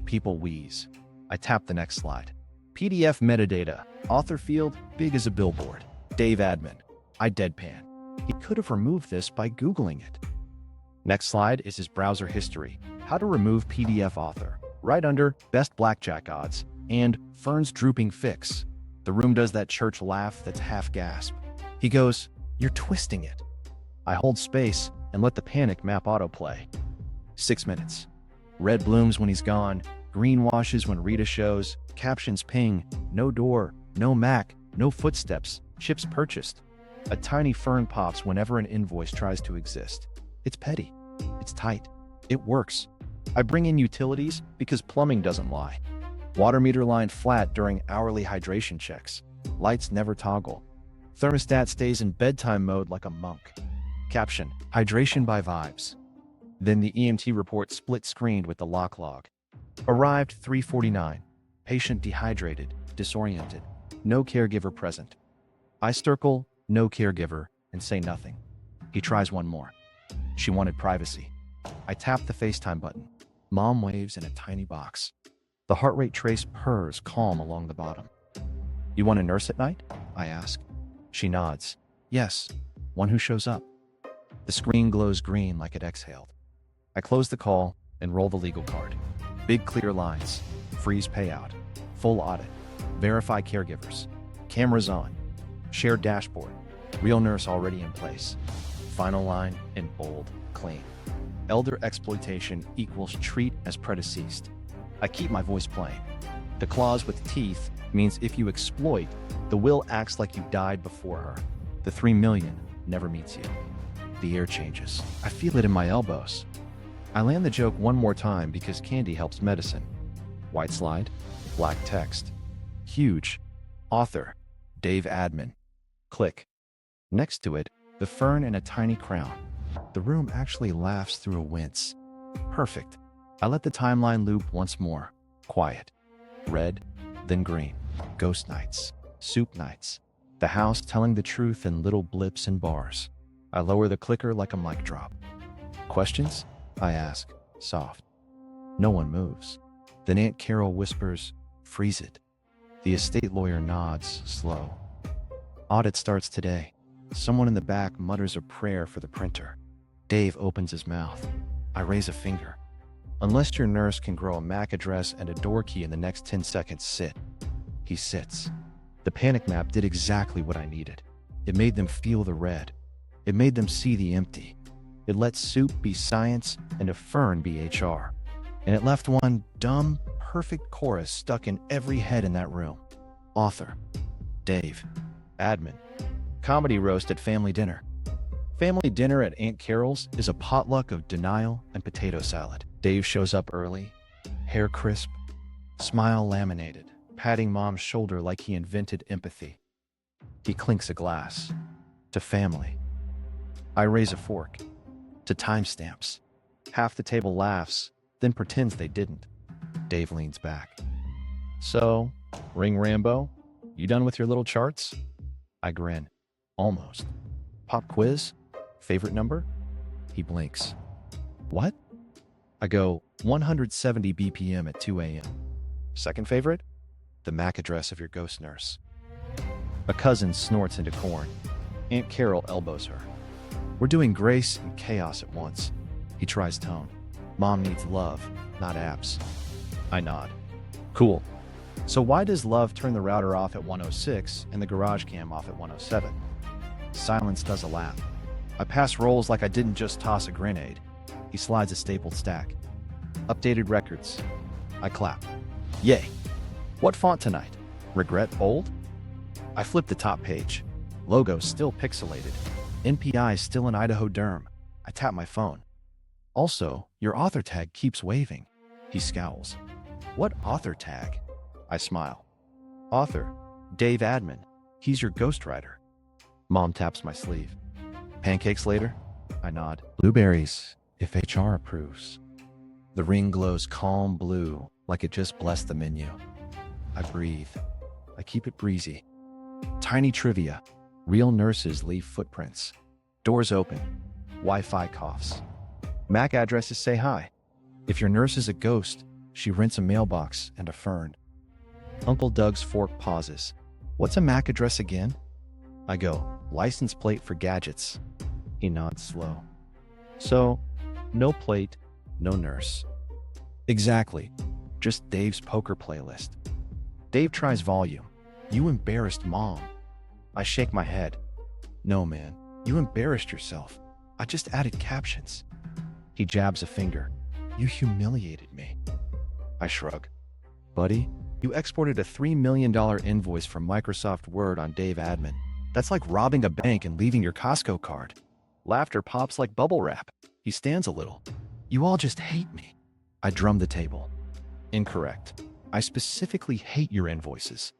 People wheeze. I tap the next slide. PDF metadata. Author field, big as a billboard. Dave admin. I deadpan. He could have removed this by Googling it. Next slide is his browser history. How to remove PDF author. Right under best blackjack odds and Fern's drooping fix. The room does that church laugh that's half gasp. He goes, you're twisting it. I hold space and let the panic map autoplay. 6 minutes. Red blooms when he's gone. Green washes when Rita shows. Captions ping. No door, no Mac, no footsteps. Chips purchased. A tiny Fern pops whenever an invoice tries to exist. It's petty. It's tight. It works. I bring in utilities because plumbing doesn't lie. Water meter line flat during hourly hydration checks. Lights never toggle. Thermostat stays in bedtime mode like a monk. Caption, hydration by vibes. Then the EMT report split screened with the lock log. Arrived 3:49. Patient dehydrated, disoriented. No caregiver present. I circle, no caregiver, and say nothing. He tries one more. She wanted privacy. I tap the FaceTime button. Mom waves in a tiny box. The heart rate trace purrs calm along the bottom. You want a nurse at night? I ask. She nods. Yes, one who shows up. The screen glows green like it exhaled. I close the call and roll the legal card. Big clear lines. Freeze payout. Full audit. Verify caregivers. Cameras on. Shared dashboard. Real nurse already in place. Final line in bold, clean. Elder exploitation equals treat as predeceased. I keep my voice plain. The clause with teeth means if you exploit, the will acts like you died before her. The 3 million never meets you. The air changes. I feel it in my elbows. I land the joke one more time because candy helps medicine. White slide, black text. Huge. Author, Dave admin. Click. Next to it, the Fern in a tiny crown. The room actually laughs through a wince. Perfect. I let the timeline loop once more. Quiet. Red, then green. Ghost nights. Soup nights. The house telling the truth in little blips and bars. I lower the clicker like a mic drop. Questions? I ask, soft. No one moves. Then Aunt Carol whispers, freeze it. The estate lawyer nods, slow. Audit starts today. Someone in the back mutters a prayer for the printer. Dave opens his mouth. I raise a finger. Unless your nurse can grow a MAC address and a door key in the next 10 seconds, sit. He sits. The panic map did exactly what I needed. It made them feel the red. It made them see the empty. It let soup be science and a Fern be HR. And it left one dumb, perfect chorus stuck in every head in that room. Author. Dave. Admin. Comedy roast at family dinner. Family dinner at Aunt Carol's is a potluck of denial and potato salad. Dave shows up early, hair crisp, smile laminated, patting mom's shoulder like he invented empathy. He clinks a glass. To family. I raise a fork. To timestamps. Half the table laughs, then pretends they didn't. Dave leans back. So, Ring Rambo, you done with your little charts? I grin. Almost. Pop quiz? Favorite number? He blinks. What? I go 170 BPM at 2 a.m. Second favorite? The MAC address of your ghost nurse. A cousin snorts into corn. Aunt Carol elbows her. We're doing grace and chaos at once. He tries tone. Mom needs love, not abs. I nod. Cool. So why does love turn the router off at 106 and the garage cam off at 107? Silence does a lap. I pass rolls like I didn't just toss a grenade. He slides a stapled stack. Updated records. I clap. Yay. What font tonight? Regret bold? I flip the top page. Logo still pixelated. NPI still in Idaho Derm. I tap my phone. Also, your author tag keeps waving. He scowls. What author tag? I smile. Author, Dave Admin. He's your ghostwriter. Mom taps my sleeve. Pancakes later? I nod. Blueberries, if HR approves. The ring glows calm blue, like it just blessed the menu. I breathe. I keep it breezy. Tiny trivia. Real nurses leave footprints. Doors open. Wi-Fi coughs. MAC addresses say hi. If your nurse is a ghost, she rents a mailbox and a Fern. Uncle Doug's fork pauses. What's a MAC address again? I go, license plate for gadgets. He nods slow. So, no plate, no nurse. Exactly. Just Dave's poker playlist. Dave tries volume. You embarrassed Mom. I shake my head. No, man. You embarrassed yourself. I just added captions. He jabs a finger. You humiliated me. I shrug. Buddy, you exported a $3 million invoice from Microsoft Word on Dave Admin. That's like robbing a bank and leaving your Costco card. Laughter pops like bubble wrap. He stands a little. You all just hate me. I drum the table. Incorrect. I specifically hate your invoices.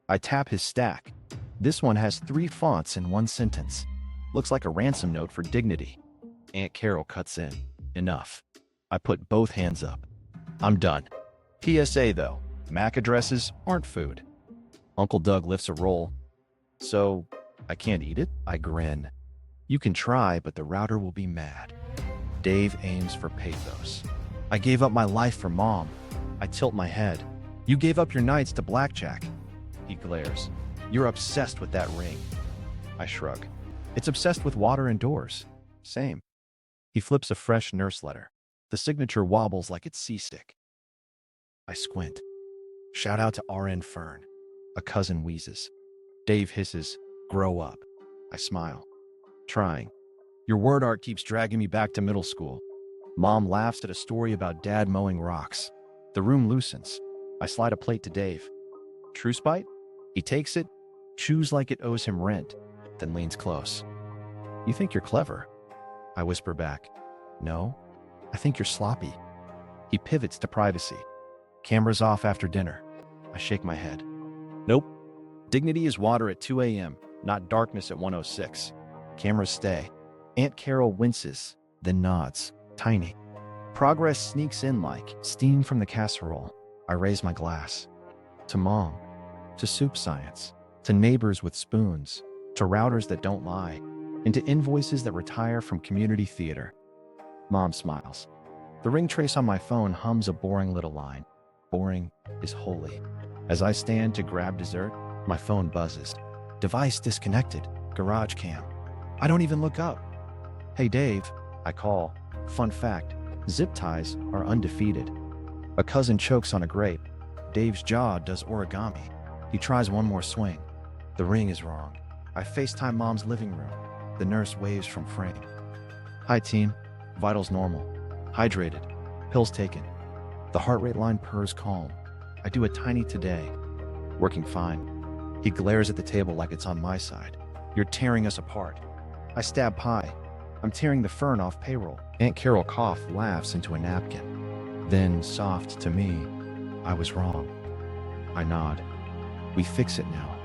I tap his stack. This one has 3 fonts in 1 sentence. Looks like a ransom note for dignity. Aunt Carol cuts in. Enough. I put both hands up. I'm done. PSA though, MAC addresses aren't food. Uncle Doug lifts a roll. So, I can't eat it? I grin. You can try, but the router will be mad. Dave aims for pathos. I gave up my life for Mom. I tilt my head. You gave up your nights to blackjack. He glares. You're obsessed with that ring. I shrug. It's obsessed with water and doors. Same. He flips a fresh nurse letter. The signature wobbles like it's seasick. I squint. Shout out to RN Fern. A cousin wheezes. Dave hisses, grow up. I smile. Trying. Your word art keeps dragging me back to middle school. Mom laughs at a story about Dad mowing rocks. The room loosens. I slide a plate to Dave. Truce bite? He takes it, chews like it owes him rent, then leans close. You think you're clever? I whisper back. No, I think you're sloppy. He pivots to privacy. Cameras off after dinner. I shake my head. Nope. Dignity is water at 2 a.m., not darkness at 1:06. Cameras stay. Aunt Carol winces, then nods. Tiny. Progress sneaks in like steam from the casserole. I raise my glass. To Mom. To soup science. To neighbors with spoons. To routers that don't lie. And to invoices that retire from community theater. Mom smiles. The ring trace on my phone hums a boring little line. Boring is holy. As I stand to grab dessert, my phone buzzes. Device disconnected. Garage cam. I don't even look up. Hey Dave, I call. Fun fact, Zip ties are undefeated. A cousin chokes on a grape. Dave's jaw does origami. He tries one more swing. The ring is wrong. I FaceTime mom's living room. The nurse waves from frame. Hi team. Vitals normal. Hydrated. Pills taken. The heart rate line purrs calm. I do a tiny today. Working fine. He glares at the table like it's on my side. You're tearing us apart. I stab pie. I'm tearing the Fern off payroll. Aunt Carol laughs into a napkin. Then, soft to me, I was wrong. I nod. We fix it now.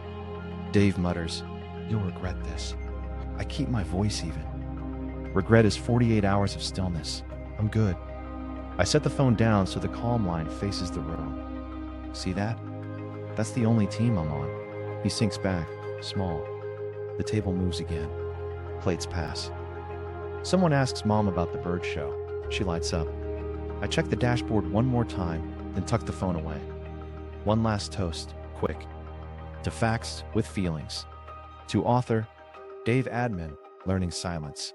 Dave mutters, you'll regret this. I keep my voice even. Regret is 48 hours of stillness. I'm good. I set the phone down so the calm line faces the room. See that? That's the only team I'm on. He sinks back, small. The table moves again. Plates pass. Someone asks Mom about the bird show. She lights up. I check the dashboard one more time, then tuck the phone away. One last toast, quick. To facts with feelings. To author, Dave Admin, learning silence.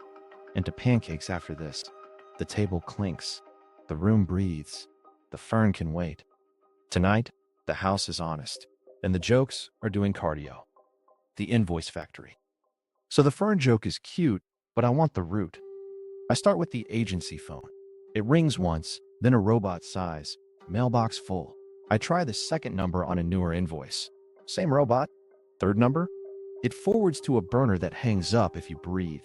And to pancakes after this. The table clinks. The room breathes. The Fern can wait. Tonight, the house is honest. And the jokes are doing cardio. The invoice factory. So the Fern joke is cute, but I want the root. I start with the agency phone. It rings once, then a robot sighs. Mailbox full. I try the second number on a newer invoice. Same robot. Third number? It forwards to a burner that hangs up if you breathe.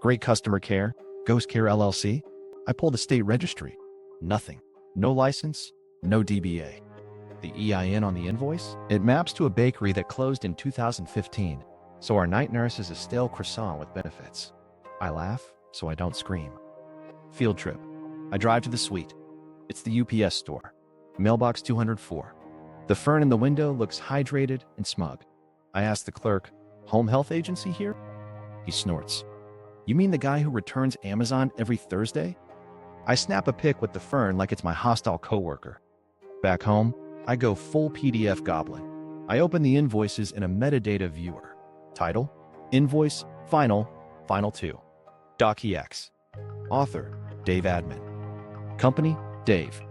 Great customer care. Ghost Care LLC. I pull the state registry. Nothing. No license. No DBA. The EIN on the invoice? It maps to a bakery that closed in 2015. So our night nurse is a stale croissant with benefits. I laugh, so I don't scream. Field trip. I drive to the suite. It's the UPS store. Mailbox 204. The Fern in the window looks hydrated and smug. I ask the clerk, home health agency here? He snorts. You mean the guy who returns Amazon every Thursday? I snap a pic with the Fern like it's my hostile coworker. Back home, I go full PDF goblin. I open the invoices in a metadata viewer. Title, invoice, final 2. DocEx. Author, Dave Admin. Company, Dave.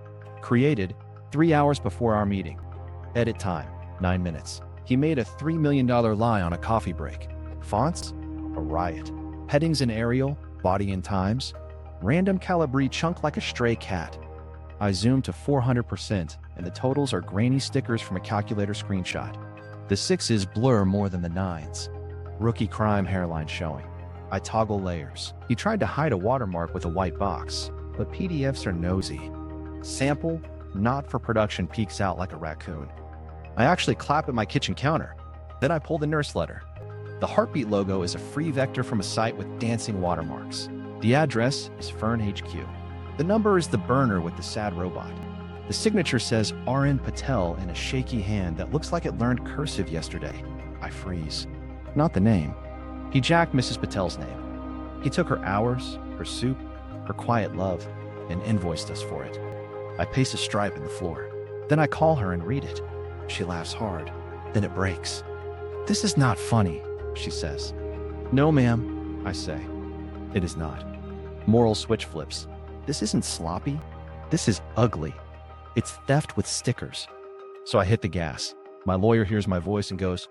Created 3 hours before our meeting. Edit time, 9 minutes. He made a $3 million lie on a coffee break. Fonts, a riot. Headings in Arial, body in Times. Random Calibri chunk like a stray cat. I zoom to 400% and the totals are grainy stickers from a calculator screenshot. The 6s blur more than the 9s. Rookie crime hairline showing. I toggle layers. He tried to hide a watermark with a white box, but PDFs are nosy. Sample, not for production, peeks out like a raccoon. I actually clap at my kitchen counter. Then I pull the nurse letter. The heartbeat logo is a free vector from a site with dancing watermarks. The address is Fern HQ. The number is the burner with the sad robot. The signature says RN Patel in a shaky hand that looks like it learned cursive yesterday. I freeze. Not the name. He jacked Mrs. Patel's name. He took her hours, her soup, her quiet love, and invoiced us for it. I paste a stripe in the floor. Then I call her and read it. She laughs hard. Then it breaks. This is not funny, she says. No, ma'am, I say. It is not. Moral switch flips. This isn't sloppy. This is ugly. It's theft with stickers. So I hit the gas. My lawyer hears my voice and goes,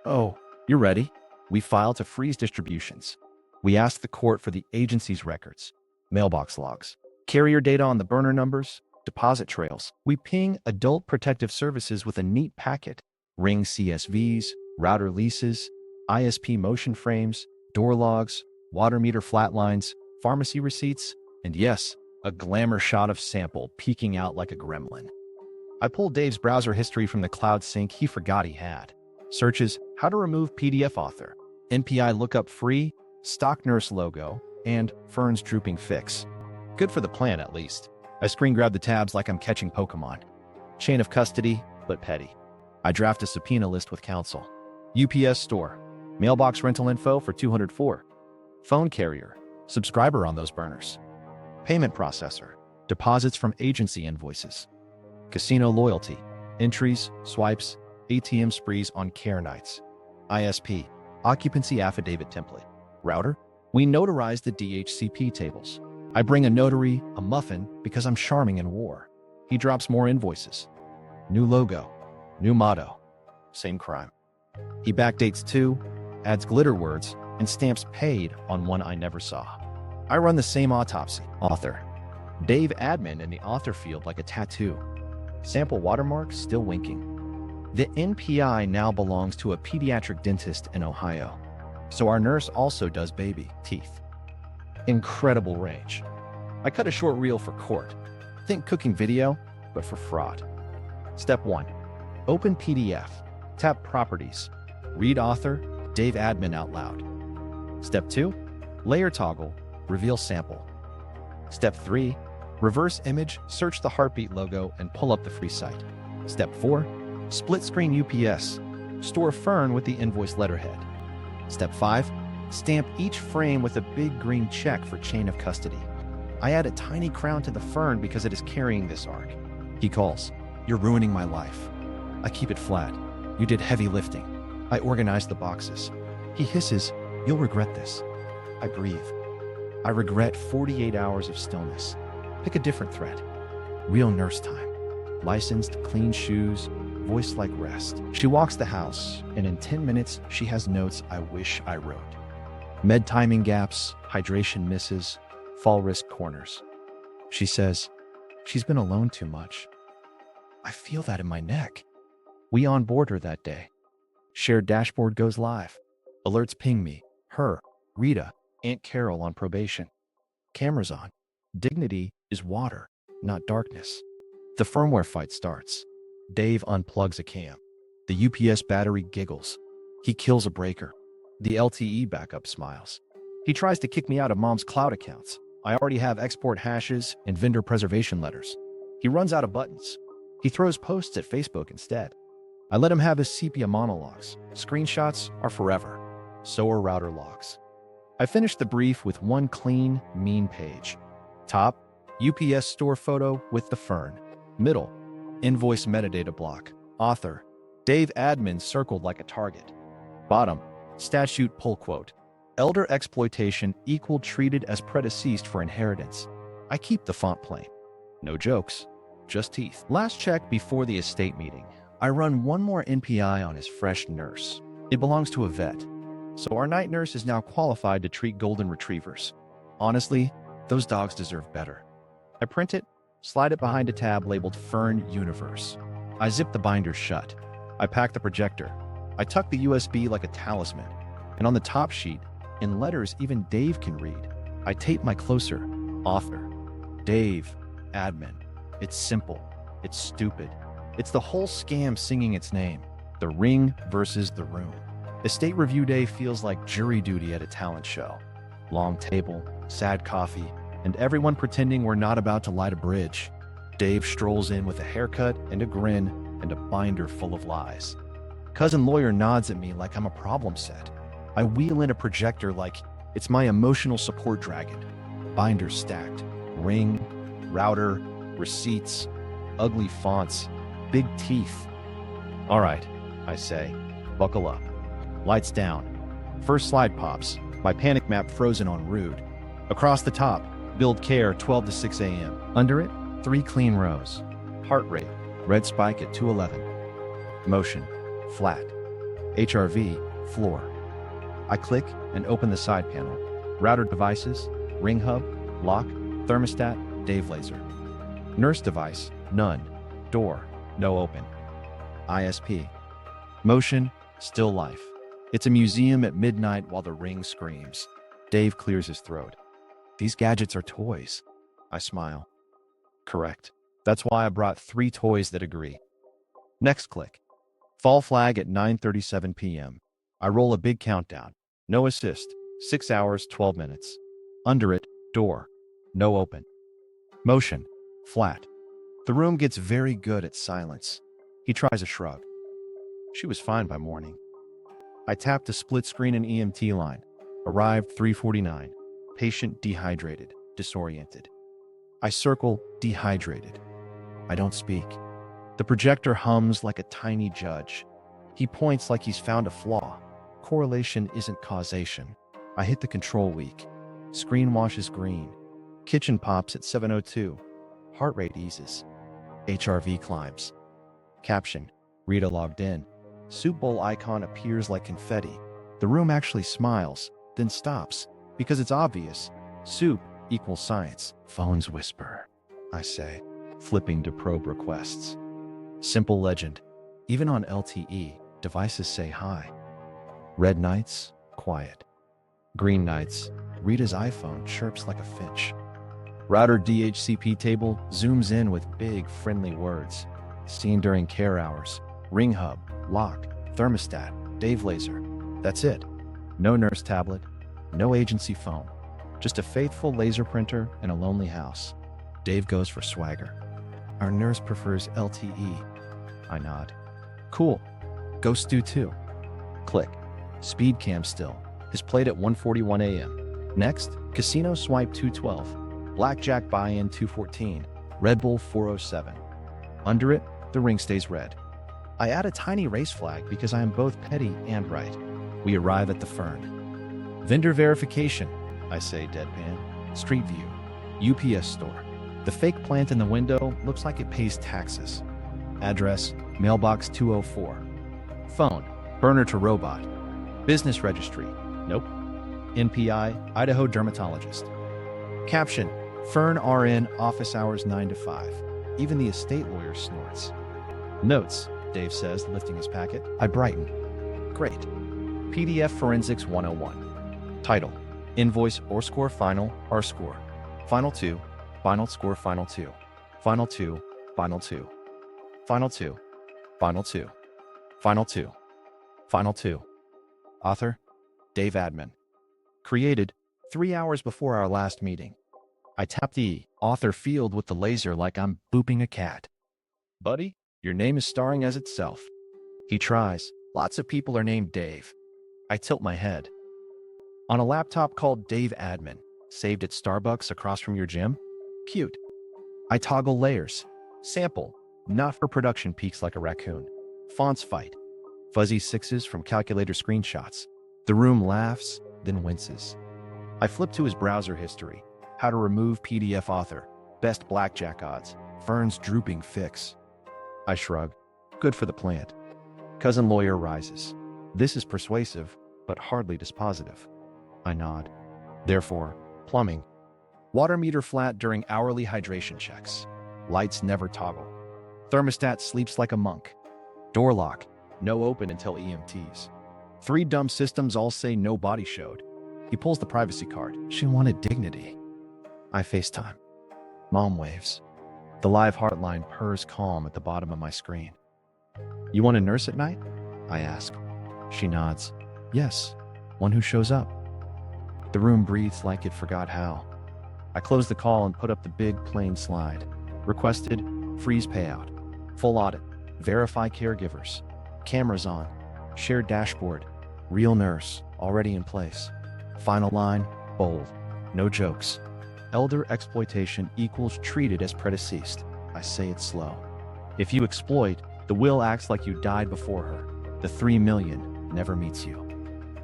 "Oh, you're ready." We file to freeze distributions. We ask the court for the agency's records, mailbox logs, carrier data on the burner numbers, deposit trails. We ping Adult Protective Services with a neat packet, Ring CSVs, router leases, ISP motion frames, door logs, water meter flatlines, pharmacy receipts, and yes, a glamour shot of sample peeking out like a gremlin. I pulled Dave's browser history from the cloud sync he forgot he had. Searches, how to remove PDF author, NPI lookup free, stock nurse logo, and Fern's drooping fix. Good for the plan, at least. I screen grab the tabs like I'm catching Pokemon. Chain of custody, but petty. I draft a subpoena list with counsel. UPS store, mailbox rental info for 204. Phone carrier, subscriber on those burners. Payment processor, deposits from agency invoices. Casino loyalty, entries, swipes, ATM sprees on care nights. ISP, occupancy affidavit template. Router, we notarize the DHCP tables. I bring a notary, a muffin, because I'm charming in war. He drops more invoices. New logo, new motto, same crime. He backdates 2, adds glitter words, and stamps paid on one I never saw. I run the same autopsy. Author. Dave admin in the author field like a tattoo. Sample watermark still winking. The NPI now belongs to a pediatric dentist in Ohio. So our nurse also does baby teeth. Incredible range. I cut a short reel for court. Think cooking video, but for fraud. Step 1. Open PDF. Tap Properties. Read author, Dave admin out loud. Step 2. Layer toggle. Reveal sample. Step 3. Reverse image, search the heartbeat logo, and pull up the free site. Step 4. Split screen UPS. Store Fern with the invoice letterhead. Step 5. Stamp each frame with a big green check for chain of custody. I add a tiny crown to the Fern because it is carrying this arc. He calls. You're ruining my life. I keep it flat. You did heavy lifting. I organized the boxes. He hisses. You'll regret this. I breathe. I regret 48 hours of stillness. Pick a different thread. Real nurse time. Licensed, clean shoes, voice like rest. She walks the house, and in 10 minutes, she has notes I wish I wrote. Med timing gaps, hydration misses, fall risk corners. She says, she's been alone too much. I feel that in my neck. We onboard her that day. Shared dashboard goes live. Alerts ping me, her, Rita, Aunt Carol on probation. Cameras on. Dignity is water, not darkness. The firmware fight starts. Dave unplugs a cam. The UPS battery giggles. He kills a breaker. The LTE backup smiles. He tries to kick me out of mom's cloud accounts. I already have export hashes and vendor preservation letters. He runs out of buttons. He throws posts at Facebook instead. I let him have his sepia monologues. Screenshots are forever. So are router logs. I finish the brief with one clean, mean page. Top, UPS store photo with the Fern. Middle, invoice metadata block. Author, Dave admin circled like a target. Bottom, statute pull quote. Elder exploitation equal treated as predeceased for inheritance. I keep the font plain. No jokes, just teeth. Last check before the estate meeting. I run one more NPI on his fresh nurse. It belongs to a vet. So our night nurse is now qualified to treat golden retrievers. Honestly, those dogs deserve better. I print it, slide it behind a tab labeled Fern Universe. I zip the binder shut. I pack the projector. I tuck the USB like a talisman. And on the top sheet, in letters even Dave can read, I tape my closer. Author. Dave. Admin. It's simple. It's stupid. It's the whole scam singing its name. The Ring versus the Room. Estate review day feels like jury duty at a talent show. Long table, sad coffee, and everyone pretending we're not about to light a bridge. Dave strolls in with a haircut and a grin and a binder full of lies. Cousin lawyer nods at me like I'm a problem set. I wheel in a projector like it's my emotional support dragon. Binders stacked. Ring, router, receipts, ugly fonts, big teeth. All right, I say, buckle up. Lights down. First slide pops. My panic map frozen on Rude. Across the top, build care 12 to 6 a.m. Under it, 3 clean rows. Heart rate, red spike at 211. Motion, flat. HRV, floor. I click and open the side panel. Router devices, ring hub, lock, thermostat, Dave laser. Nurse device, none. Door, no open. ISP. Motion, still life. It's a museum at midnight while the ring screams. Dave clears his throat. These gadgets are toys. I smile. Correct. That's why I brought 3 toys that agree. Next click. Fall flag at 9:37 p.m. I roll a big countdown. No assist. 6 hours, 12 minutes. Under it, door. No open. Motion. Flat. The room gets very good at silence. He tries a shrug. She was fine by morning. I tapped a split screen and EMT line. Arrived 3:49. Patient dehydrated, disoriented. I circle dehydrated. I don't speak. The projector hums like a tiny judge. He points like he's found a flaw. Correlation isn't causation. I hit the control weak. Screen washes green. Kitchen pops at 7:02. Heart rate eases. HRV climbs. Caption: Rita logged in. Soup bowl icon appears like confetti. The room actually smiles, then stops, because it's obvious. Soup equals science. Phones whisper, I say, flipping to probe requests. Simple legend. Even on LTE, devices say hi. Red nights, quiet. Green nights, Rita's iPhone chirps like a finch. Router DHCP table zooms in with big, friendly words. Seen during care hours. Ring hub, lock, thermostat, Dave laser. That's it. No nurse tablet, no agency phone. Just a faithful laser printer in a lonely house. Dave goes for swagger. Our nurse prefers LTE. I nod. Cool. Ghost do too. Click. Speed cam still. Is played at 1:41 a.m. Next, casino swipe 212. Blackjack buy-in 214. Red Bull 407. Under it, the ring stays red. I add a tiny race flag because I am both petty and right. We arrive at the Fern. Vendor verification, I say deadpan. Street view. UPS store. The fake plant in the window looks like it pays taxes. Address, mailbox 204. Phone, burner to robot. Business registry, nope. NPI, Idaho dermatologist. Caption, Fern RN, office hours 9 to 5. Even the estate lawyer snorts. Notes, Dave says, lifting his packet. I brighten. Great. PDF Forensics 101. Title, Invoice or score final, R score. Final 2, final score final 2. Final 2, final 2. Final 2, final 2. Final 2, final 2. Author, Dave Admin. Created 3 hours before our last meeting. I tap the author field with the laser like I'm booping a cat. Buddy, your name is starring as itself. He tries. Lots of people are named Dave. I tilt my head. On a laptop called Dave Admin, saved at Starbucks across from your gym? Cute. I toggle layers. Sample, not for production peaks like a raccoon. Fonts fight. Fuzzy sixes from calculator screenshots. The room laughs, then winces. I flip to his browser history. How to remove PDF author. Best blackjack odds. Fern's drooping fix. I shrug. Good for the plant. Cousin lawyer rises. This is persuasive, but hardly dispositive. I nod. Therefore, plumbing. Water meter flat during hourly hydration checks. Lights never toggle. Thermostat sleeps like a monk. Door lock. No open until EMTs. 3 dumb systems all say no body showed. He pulls the privacy card. She wanted dignity. I FaceTime. Mom waves. The live heartline purrs calm at the bottom of my screen. You want a nurse at night? I ask. She nods. Yes, one who shows up. The room breathes like it forgot how. I close the call and put up the big plain slide. Requested, freeze payout. Full audit. Verify caregivers. Cameras on. Shared dashboard. Real nurse, already in place. Final line, bold. No jokes. Elder exploitation equals treated as predeceased. I say it slow. If you exploit, the will acts like you died before her. The 3 million never meets you.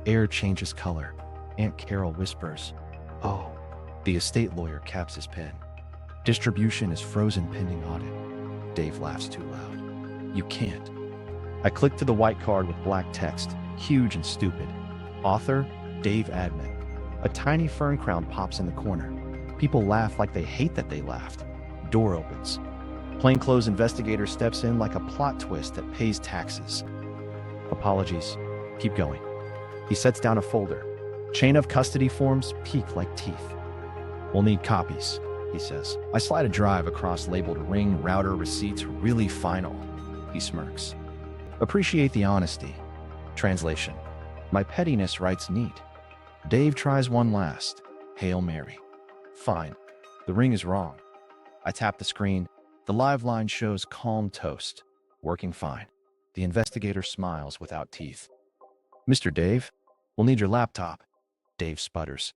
Air changes color. Aunt Carol whispers, oh. The estate lawyer caps his pen. Distribution is frozen pending audit. Dave laughs too loud. You can't. I click to the white card with black text, huge and stupid. Author, Dave Admin. A tiny fern crown pops in the corner. People laugh like they hate that they laughed. Door opens. Plainclothes investigator steps in like a plot twist that pays taxes. Apologies. Keep going. He sets down a folder. Chain of custody forms peak like teeth. We'll need copies, he says. I slide a drive across labeled ring, router, receipts, really final. He smirks. Appreciate the honesty. Translation. My pettiness writes neat. Dave tries one last. Hail Mary. Fine. The ring is wrong. I tap the screen. The live line shows calm toast. Working fine. The investigator smiles without teeth. Mr. Dave, we'll need your laptop. Dave sputters.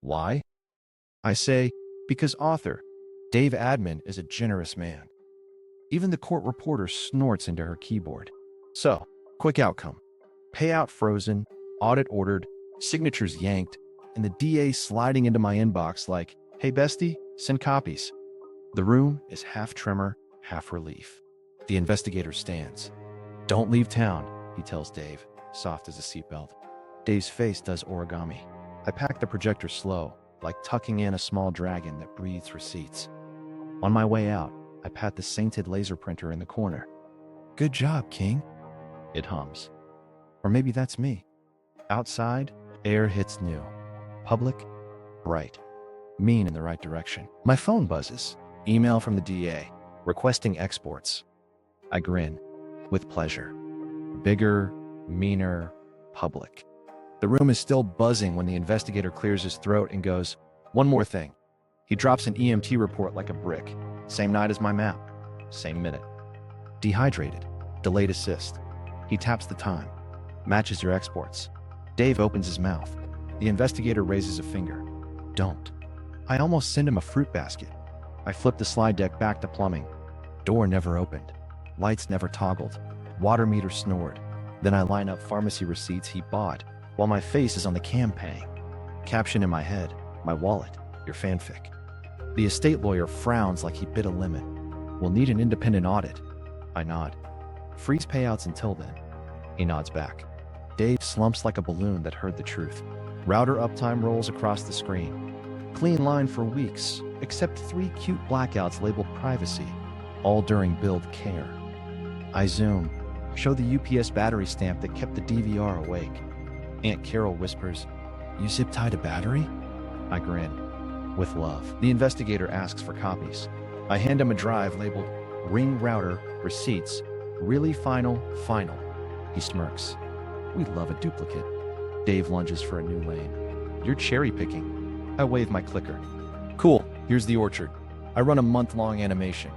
Why? I say, because author, Dave Admin is a generous man. Even the court reporter snorts into her keyboard. So, quick outcome. Payout frozen, audit ordered, signatures yanked, and the DA sliding into my inbox like, Hey bestie, send copies. The room is half tremor, half relief. The investigator stands. Don't leave town, he tells Dave, soft as a seatbelt. Dave's face does origami. I pack the projector slow, like tucking in a small dragon that breathes receipts. On my way out, I pat the sainted laser printer in the corner. Good job, King. It hums. Or maybe that's me. Outside, air hits new. Public, bright. Mean in the right direction. My phone buzzes. Email from the DA, requesting exports. I grin, with pleasure. Bigger, meaner, public. The room is still buzzing when the investigator clears his throat and goes, one more thing. He drops an EMT report like a brick. Same night as my map. Same minute. Dehydrated. Delayed assist. He taps the time. Matches your exports. Dave opens his mouth. The investigator raises a finger. Don't. I almost send him a fruit basket. I flip the slide deck back to plumbing. Door never opened. Lights never toggled. Water meter snored. Then I line up pharmacy receipts he bought while my face is on the cam paying. Caption in my head, my wallet, your fanfic. The estate lawyer frowns like he bit a lemon. We'll need an independent audit. I nod. Freeze payouts until then. He nods back. Dave slumps like a balloon that heard the truth. Router uptime rolls across the screen. Clean line for weeks, except 3 cute blackouts labeled privacy, all during build care. I zoom, show the UPS battery stamp that kept the DVR awake. Aunt Carol whispers, "You zip-tied a battery?" I grin, with love. The investigator asks for copies. I hand him a drive labeled Ring Router, Receipts, Really Final, Final. He smirks. We love a duplicate. Dave lunges for a new lane. You're cherry-picking. I wave my clicker. Cool, here's the orchard. I run a month-long animation.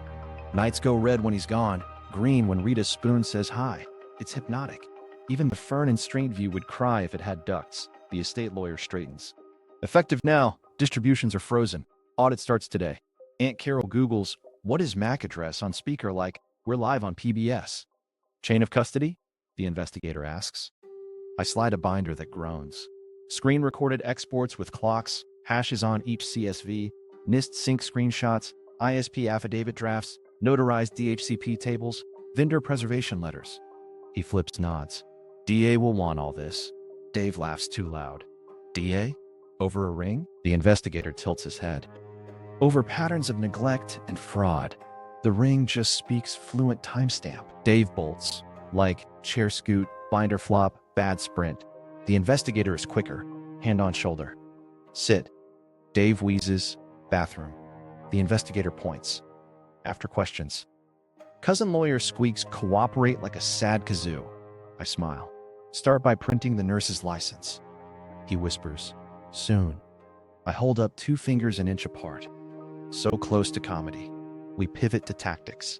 Nights go red when he's gone, green when Rita Spoon says hi. It's hypnotic. Even the Fern in Straightview would cry if it had ducts. The estate lawyer straightens. Effective now. Distributions are frozen. Audit starts today. Aunt Carol Googles, what is MAC address on speaker like, we're live on PBS. Chain of custody? The investigator asks. I slide a binder that groans. Screen-recorded exports with clocks, hashes on each CSV, NIST sync screenshots, ISP affidavit drafts, notarized DHCP tables, vendor preservation letters. He flips nods. DA will want all this. Dave laughs too loud. DA? Over a ring? The investigator tilts his head. Over patterns of neglect and fraud. The ring just speaks fluent timestamp. Dave bolts, like chair scoot, binder flop, bad sprint. The investigator is quicker, hand on shoulder. Sit. Dave wheezes, bathroom. The investigator points. After questions. Cousin lawyer squeaks, cooperate like a sad kazoo. I smile. Start by printing the nurse's license. He whispers, soon. I hold up 2 fingers an inch apart. So close to comedy. We pivot to tactics.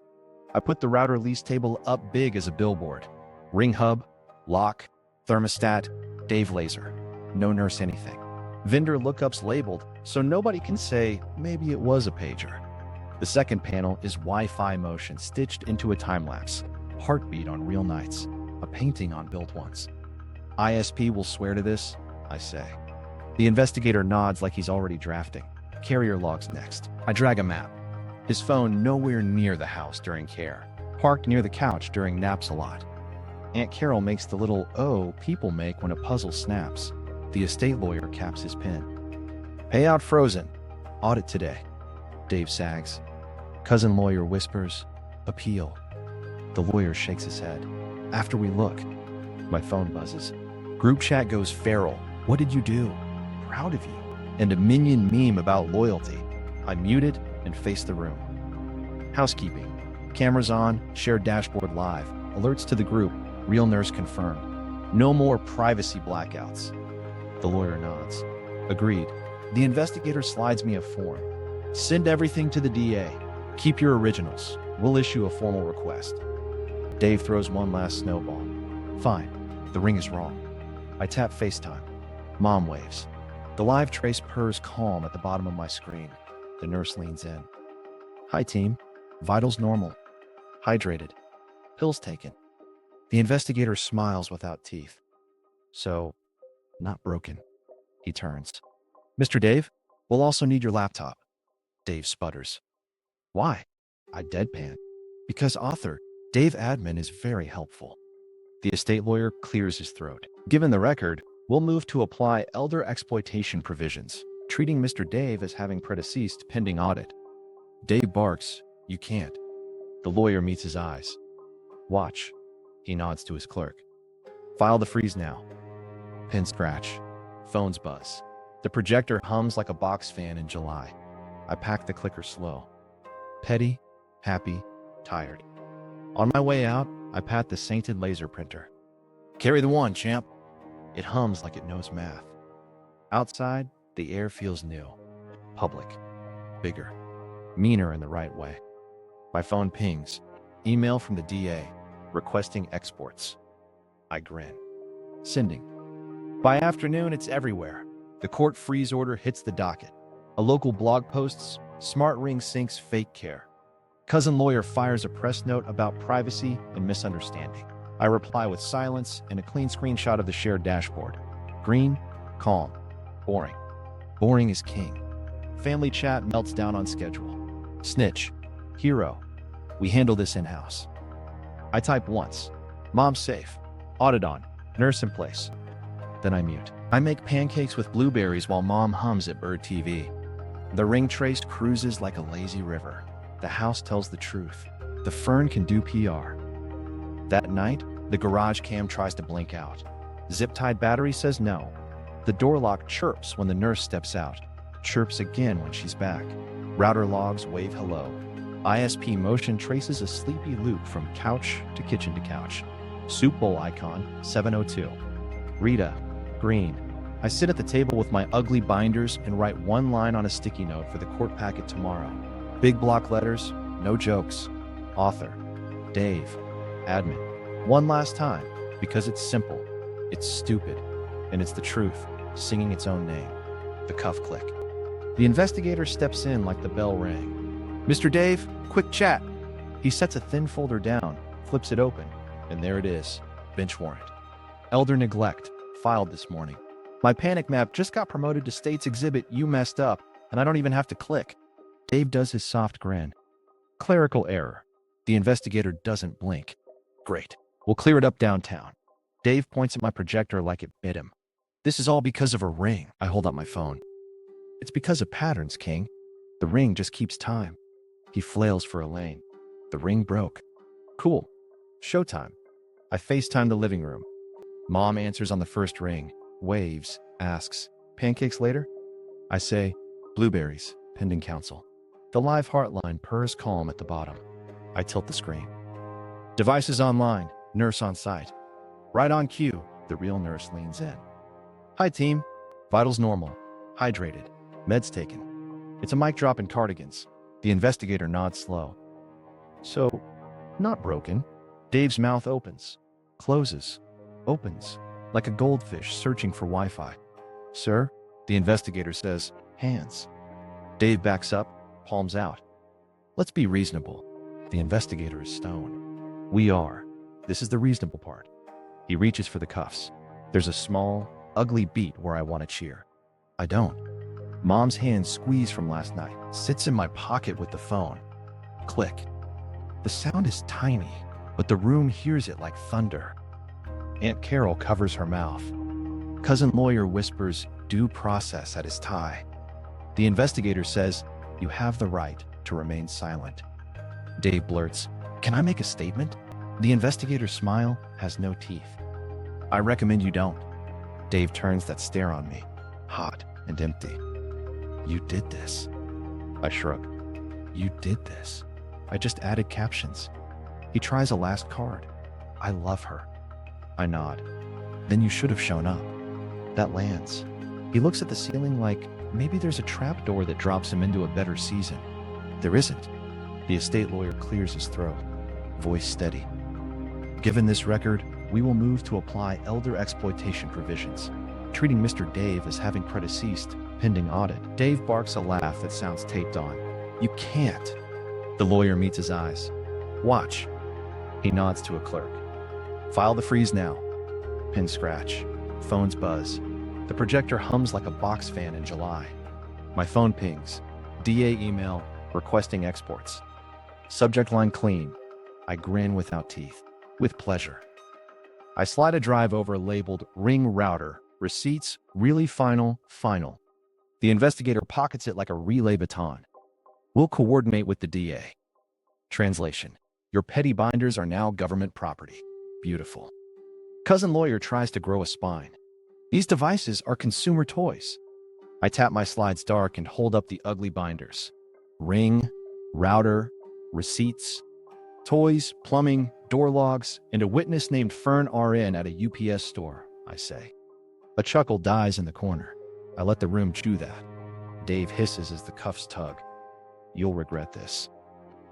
I put the router lease table up big as a billboard. Ring hub, lock, thermostat, Dave laser. No nurse anything. Vendor lookups labeled, so nobody can say, maybe it was a pager. The second panel is Wi-Fi motion stitched into a time-lapse. Heartbeat on real nights. A painting on built ones. ISP will swear to this, I say. The investigator nods like he's already drafting. Carrier logs next. I drag a map. His phone nowhere near the house during care. Parked near the couch during naps a lot. Aunt Carol makes the little "oh" people make when a puzzle snaps. The estate lawyer caps his pen. Payout frozen. Audit today. Dave sags. Cousin lawyer whispers, appeal. The lawyer shakes his head. After we look. My phone buzzes. Group chat goes feral. What did you do? Proud of you. And a minion meme about loyalty. I muted and faced the room. Housekeeping. Cameras on, shared dashboard live. Alerts to the group. Real nurse confirmed. No more privacy blackouts. The lawyer nods. Agreed. The investigator slides me a form. Send everything to the DA. Keep your originals. We'll issue a formal request. Dave throws one last snowball. Fine. The ring is wrong. I tap FaceTime. Mom waves. The live trace purrs calm at the bottom of my screen. The nurse leans in. Hi, team. Vitals normal. Hydrated. Pills taken. The investigator smiles without teeth. So, not broken. He turns. Mr. Dave? We'll also need your laptop. Dave sputters. Why? I deadpan. Because author, Dave Admin is very helpful. The estate lawyer clears his throat. Given the record, we'll move to apply elder exploitation provisions, treating Mr. Dave as having predeceased pending audit. Dave barks, you can't. The lawyer meets his eyes. Watch. He nods to his clerk. File the freeze now. Pen scratch. Phones buzz. The projector hums like a box fan in July. I pack the clicker slow. Petty, happy, tired. On my way out, I pat the sainted laser printer. Carry the one, champ. It hums like it knows math. Outside, the air feels new. Public. Bigger. Meaner in the right way. My phone pings. Email from the DA. Requesting exports. I grin. Sending. By afternoon, it's everywhere. The court freeze order hits the docket. A local blog posts, Smart Ring sinks fake care. Cousin lawyer fires a press note about privacy and misunderstanding. I reply with silence and a clean screenshot of the shared dashboard. Green, calm, boring. Boring is king. Family chat melts down on schedule. Snitch, hero. We handle this in-house. I type once. Mom's safe. Audit on. Nurse in place. Then I mute. I make pancakes with blueberries while mom hums at Bird TV. The ring trace cruises like a lazy river. The house tells the truth. The Fern can do PR. That night, the garage cam tries to blink out. Zip-tied battery says no. The door lock chirps when the nurse steps out. Chirps again when she's back. Router logs wave hello. ISP motion traces a sleepy loop from couch to kitchen to couch. Soup bowl icon, 702. Rita, green. I sit at the table with my ugly binders and write one line on a sticky note for the court packet tomorrow. Big block letters, no jokes. Author, Dave, admin. One last time, because it's simple, it's stupid, and it's the truth, singing its own name. The cuff click. The investigator steps in like the bell rang. Mr. Dave, quick chat. He sets a thin folder down, flips it open, and there it is, bench warrant. Elder neglect, filed this morning. My panic map just got promoted to state's exhibit, you messed up, and I don't even have to click. Dave does his soft grin. Clerical error. The investigator doesn't blink. Great. We'll clear it up downtown. Dave points at my projector like it bit him. This is all because of a ring. I hold up my phone. It's because of patterns, King. The ring just keeps time. He flails for a lane. The ring broke. Cool. Showtime. I FaceTime the living room. Mom answers on the first ring, waves, asks, pancakes later? I say, blueberries, pending counsel. The live heartline purrs calm at the bottom. I tilt the screen. Devices online, nurse on site. Right on cue, the real nurse leans in. Hi team, vitals normal, hydrated, meds taken. It's a mic drop in cardigans. The investigator nods slow. So, not broken. Dave's mouth opens, closes, opens, like a goldfish searching for Wi-Fi. Sir, the investigator says, hands. Dave backs up, palms out. Let's be reasonable. The investigator is stoned. We are. This is the reasonable part. He reaches for the cuffs. There's a small, ugly beat where I want to cheer. I don't. Mom's hand squeezed from last night sits in my pocket with the phone. Click. The sound is tiny, but the room hears it like thunder. Aunt Carol covers her mouth. Cousin lawyer whispers due process at his tie. The investigator says, you have the right to remain silent. Dave blurts, can I make a statement? The investigator's smile has no teeth. I recommend you don't. Dave turns that stare on me, hot and empty. You did this. I shrug. You did this. I just added captions. He tries a last card. I love her. I nod. Then you should have shown up. That lands. He looks at the ceiling like maybe there's a trapdoor that drops him into a better season. There isn't. The estate lawyer clears his throat, voice steady. Given this record, we will move to apply elder exploitation provisions, treating Mr. Dave as having predeceased, pending audit. Dave barks a laugh that sounds taped on. You can't. The lawyer meets his eyes. Watch. He nods to a clerk. File the freeze now. Pen scratch. Phones buzz. The projector hums like a box fan in July. My phone pings. DA email requesting exports. Subject line clean. I grin without teeth. With pleasure. I slide a drive over labeled Ring Router. Receipts, really final. The investigator pockets it like a relay baton. We'll coordinate with the DA. Translation. Your petty binders are now government property. Beautiful. Cousin lawyer tries to grow a spine. These devices are consumer toys. I tap my slides dark and hold up the ugly binders. Ring, router, receipts, toys, plumbing, door logs, and a witness named Fern RN at a UPS store, I say. A chuckle dies in the corner. I let the room chew that. Dave hisses as the cuffs tug. You'll regret this.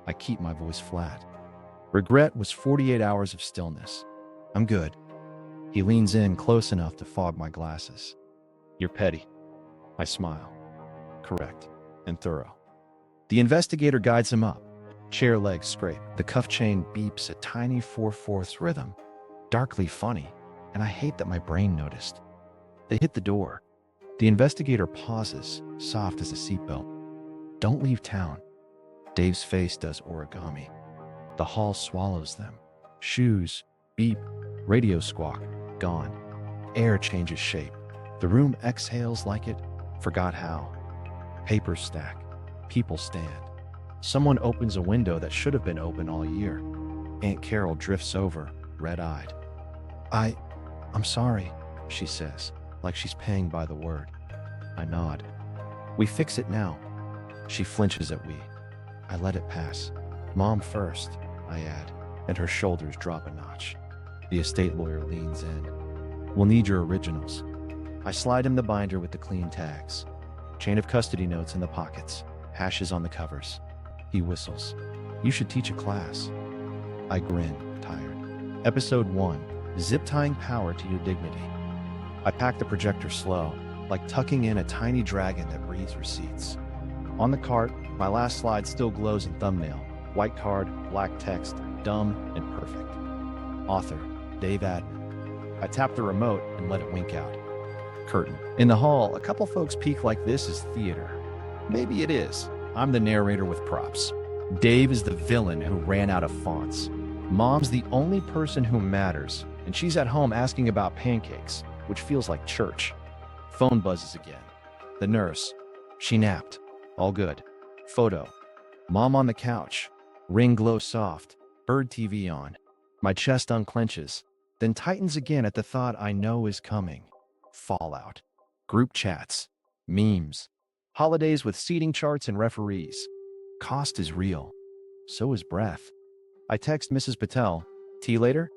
I keep my voice flat. Regret was 48 hours of stillness. I'm good. He leans in close enough to fog my glasses. You're petty. I smile. Correct. And thorough. The investigator guides him up. Chair legs scrape. The cuff chain beeps a tiny 4/4 rhythm. Darkly funny, and I hate that my brain noticed. They hit the door. The investigator pauses, soft as a seatbelt. Don't leave town. Dave's face does origami. The hall swallows them. Shoes, beep, radio squawk, gone. Air changes shape. The room exhales like it forgot how. Papers stack. People stand. Someone opens a window that should have been open all year. Aunt Carol drifts over, red-eyed. I'm sorry, she says, like she's paying by the word. I nod. We fix it now. She flinches at we. I let it pass. Mom first, I add, and her shoulders drop a notch. The estate lawyer leans in. We'll need your originals. I slide him the binder with the clean tags. Chain of custody notes in the pockets. Hashes on the covers. He whistles. You should teach a class. I grin, tired. Episode 1. Zip tying power to your dignity. I pack the projector slow, like tucking in a tiny dragon that breathes receipts. On the cart, my last slide still glows in thumbnail. White card, black text, dumb and perfect. Author, Dave Admin. I tap the remote and let it wink out. Curtain. In the hall, a couple folks peek like this is theater. Maybe it is. I'm the narrator with props. Dave is the villain who ran out of fonts. Mom's the only person who matters, and she's at home asking about pancakes, which feels like church. Phone buzzes again. The nurse. She napped. All good. Photo. Mom on the couch. Ring glows soft. Bird TV on. My chest unclenches, then tightens again at the thought I know is coming. Fallout. Group chats. Memes. Holidays with seating charts and referees. Cost is real. So is breath. I text Mrs. Patel. Tea later?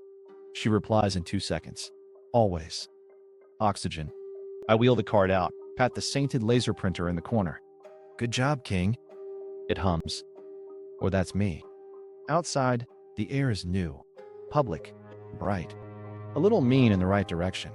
She replies in 2 seconds. Always. Oxygen. I wheel the card out, pat the sainted laser printer in the corner. Good job, King. It hums. Or that's me. Outside, the air is new, public, bright. A little mean in the right direction.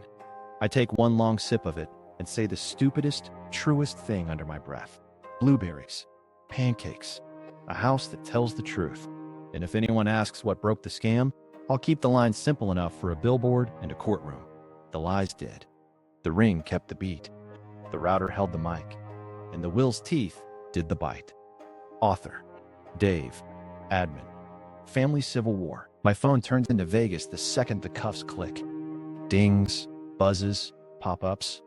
I take one long sip of it and say the stupidest, truest thing under my breath. Blueberries. Pancakes. A house that tells the truth. And if anyone asks what broke the scam, I'll keep the line simple enough for a billboard and a courtroom. The lies did. The ring kept the beat. The router held the mic. And the will's teeth did the bite. Author. Dave. Admin. Family Civil War. My phone turns into Vegas the second the cuffs click. Dings, buzzes, pop-ups.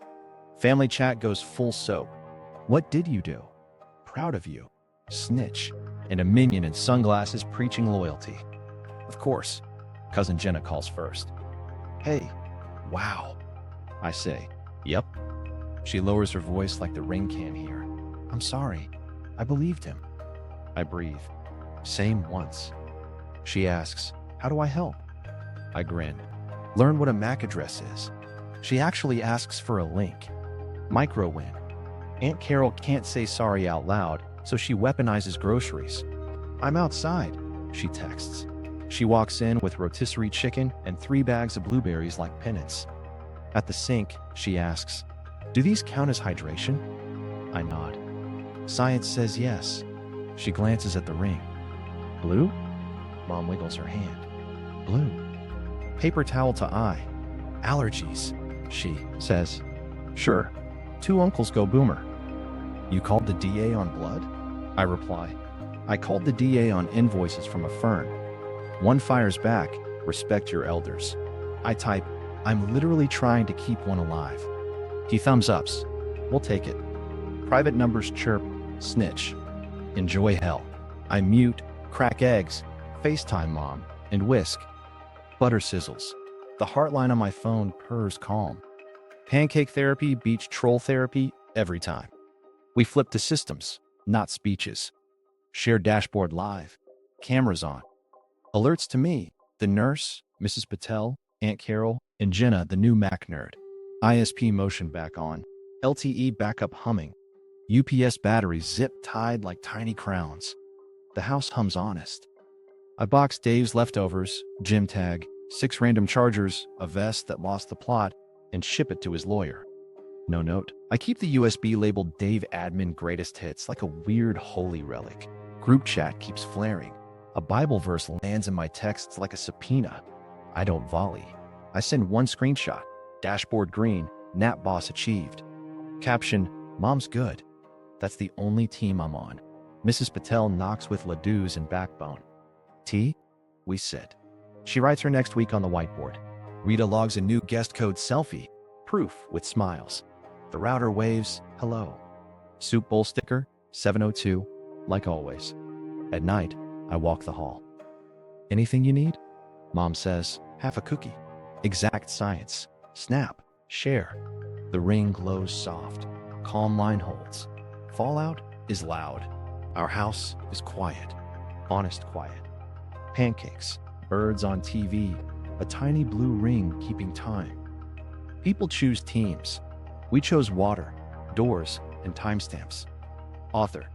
Family chat goes full soap. What did you do? Proud of you. Snitch. And a minion in sunglasses preaching loyalty. Of course, cousin Jenna calls first. Hey, wow. I say, yep. She lowers her voice like the ring can't hear. I'm sorry. I believed him. I breathe. Same once. She asks, how do I help? I grin. Learn what a MAC address is. She actually asks for a link. Micro win. Aunt Carol can't say sorry out loud, so she weaponizes groceries. I'm outside, she texts. She walks in with rotisserie chicken and 3 bags of blueberries like penance. At the sink, she asks, do these count as hydration? I nod. Science says yes. She glances at the ring. Blue? Mom wiggles her hand. Blue. Paper towel to eye. Allergies, she says. Sure. 2 uncles go boomer. You called the DA on blood? I reply. I called the DA on invoices from a Fern. One fires back, respect your elders. I type, I'm literally trying to keep one alive. He thumbs ups. We'll take it. Private numbers chirp, snitch. Enjoy hell. I mute, crack eggs, FaceTime mom, and whisk. Butter sizzles. The heartline on my phone purrs calm. Pancake therapy beats troll therapy every time. We flip to systems, not speeches. Share dashboard live. Cameras on. Alerts to me, the nurse, Mrs. Patel, Aunt Carol, and Jenna, the new Mac nerd. ISP motion back on. LTE backup humming. UPS batteries zip-tied like tiny crowns. The house hums honest. I box Dave's leftovers, gym tag, 6 random chargers, a vest that lost the plot, and ship it to his lawyer. No note. I keep the USB labeled Dave Admin Greatest Hits like a weird holy relic. Group chat keeps flaring. A Bible verse lands in my texts like a subpoena. I don't volley. I send one screenshot. Dashboard green, nap boss achieved. Caption, Mom's good. That's the only team I'm on. Mrs. Patel knocks with ladoos and backbone. Tea? We sit. She writes her next week on the whiteboard. Rita logs a new guest code selfie. Proof with smiles. The router waves, hello. Soup bowl sticker, 702, like always. At night, I walk the hall. Anything you need? Mom says, half a cookie. Exact science. Snap. Share. The ring glows soft. Calm line holds. Fallout is loud. Our house is quiet. Honest quiet. Pancakes. Birds on TV. A tiny blue ring keeping time. People choose teams. We chose water, doors, and timestamps. Author.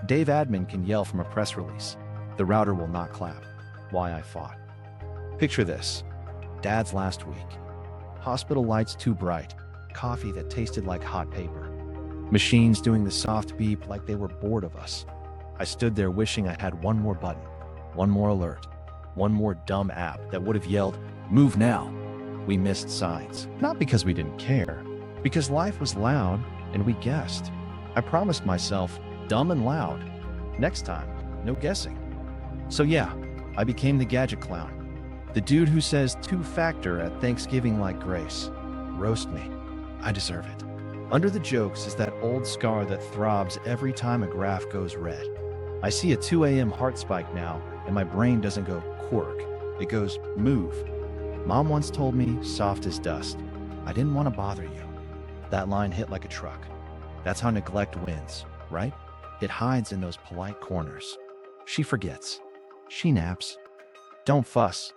Dave Admin can yell from a press release. The router will not clap. Why I fought. Picture this. Dad's last week. Hospital lights too bright. Coffee that tasted like hot paper. Machines doing the soft beep like they were bored of us. I stood there wishing I had one more button, one more alert, one more dumb app that would have yelled, move now. We missed signs. Not because we didn't care, because life was loud and we guessed. I promised myself, dumb and loud. Next time, no guessing. So yeah, I became the gadget clown. The dude who says two-factor at Thanksgiving like grace. Roast me. I deserve it. Under the jokes is that old scar that throbs every time a graph goes red. I see a 2 a.m. heart spike now, and my brain doesn't go quirk. It goes move. Mom once told me soft as dust. I didn't want to bother you. That line hit like a truck. That's how neglect wins, right? It hides in those polite corners. She forgets. She naps. Don't fuss.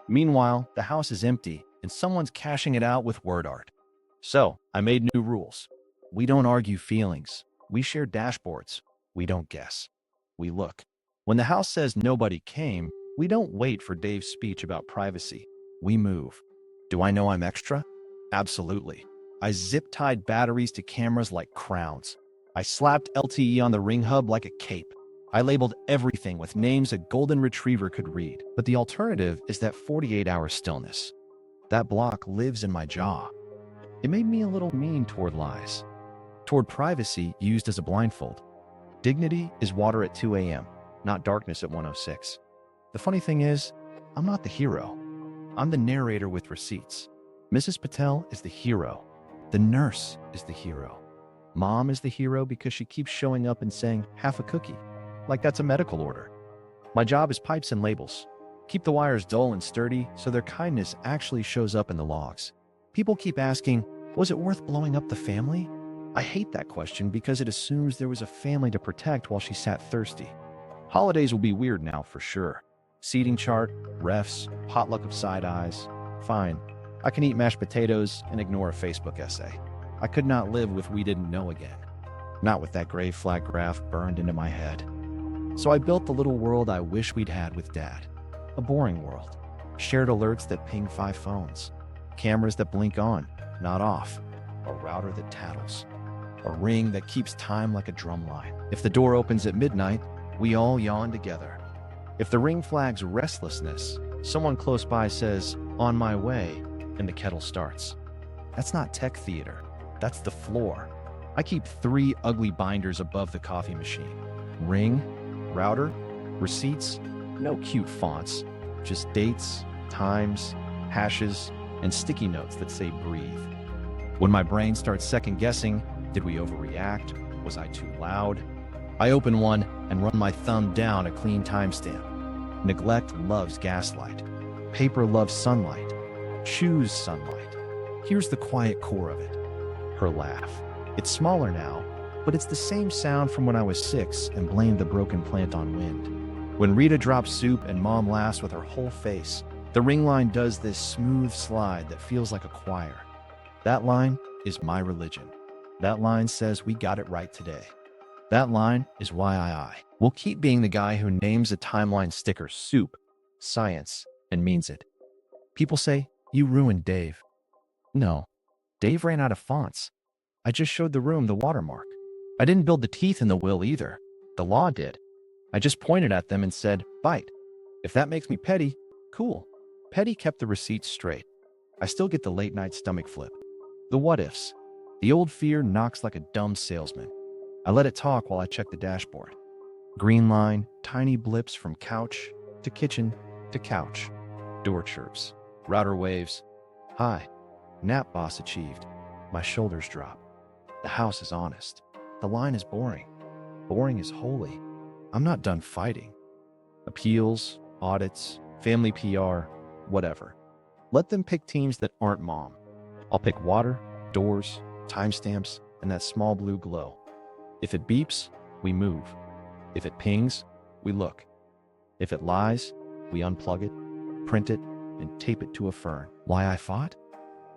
Meanwhile, the house is empty, and someone's cashing it out with word art. So, I made new rules. We don't argue feelings. We share dashboards. We don't guess. We look. When the house says nobody came, we don't wait for Dave's speech about privacy. We move. Do I know I'm extra? Absolutely. I zip-tied batteries to cameras like crowns. I slapped LTE on the ring hub like a cape. I labeled everything with names a golden retriever could read. But the alternative is that 48-hour stillness. That block lives in my jaw. It made me a little mean toward lies, toward privacy used as a blindfold. Dignity is water at 2 a.m., not darkness at 1:06. The funny thing is, I'm not the hero. I'm the narrator with receipts. Mrs. Patel is the hero. The nurse is the hero. Mom is the hero because she keeps showing up and saying, half a cookie, like that's a medical order. My job is pipes and labels. Keep the wires dull and sturdy so their kindness actually shows up in the logs. People keep asking, was it worth blowing up the family? I hate that question because it assumes there was a family to protect while she sat thirsty. Holidays will be weird now for sure. Seating chart, refs, potluck of side eyes. Fine. I can eat mashed potatoes and ignore a Facebook essay. I could not live with we didn't know again. Not with that gray flag graph burned into my head. So I built the little world I wish we'd had with Dad. A boring world. Shared alerts that ping 5 phones. Cameras that blink on, not off. A router that tattles. A ring that keeps time like a drum line. If the door opens at midnight, we all yawn together. If the ring flags restlessness, someone close by says, on my way, and the kettle starts. That's not tech theater. That's the floor. I keep 3 ugly binders above the coffee machine. Ring, router, receipts, no cute fonts, just dates, times, hashes, and sticky notes that say breathe. When my brain starts second guessing, did we overreact? Was I too loud? I open one and run my thumb down a clean timestamp. Neglect loves gaslight. Paper loves sunlight. Choose sunlight. Here's the quiet core of it. Her laugh. It's smaller now, but it's the same sound from when I was 6 and blamed the broken plant on wind. When Rita drops soup and Mom laughs with her whole face, the ring line does this smooth slide that feels like a choir. That line is my religion. That line says we got it right today. That line is why I will keep being the guy who names a timeline sticker soup, science, and means it. People say, you ruined Dave. No, Dave ran out of fonts. I just showed the room the watermark. I didn't build the teeth in the will either. The law did. I just pointed at them and said, bite. If that makes me petty, cool. Petty kept the receipts straight. I still get the late night stomach flip. The what ifs. The old fear knocks like a dumb salesman. I let it talk while I check the dashboard. Green line, tiny blips from couch to kitchen to couch. Door chirps. Router waves. Hi. Nap boss achieved. My shoulders drop. The house is honest. The line is boring. Boring is holy. I'm not done fighting. Appeals, audits, family PR, whatever. Let them pick teams that aren't Mom. I'll pick water, doors, timestamps, and that small blue glow. If it beeps, we move. If it pings, we look. If it lies, we unplug it, print it, and tape it to a Fern. Why I fought?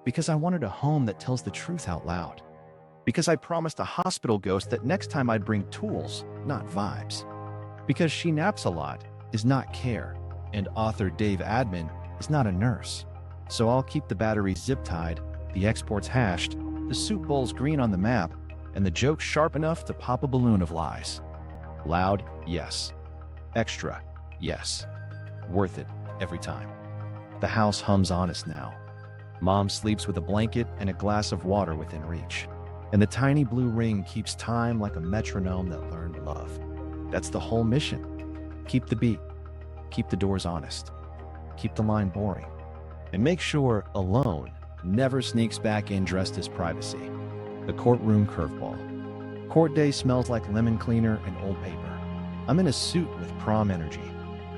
Because I wanted a home that tells the truth out loud. Because I promised a hospital ghost that next time I'd bring tools, not vibes. Because she naps a lot is not care, and author Dave Admin is not a nurse. So I'll keep the batteries zip-tied, the exports hashed, the soup bowls green on the map, and the jokes sharp enough to pop a balloon of lies. Loud, yes. Extra, yes. Worth it, every time. The house hums honest now. Mom sleeps with a blanket and a glass of water within reach. And the tiny blue ring keeps time like a metronome that learned love. That's the whole mission. Keep the beat. Keep the doors honest. Keep the line boring. And make sure alone never sneaks back in dressed as privacy. The courtroom curveball. Court day smells like lemon cleaner and old paper. I'm in a suit with prom energy.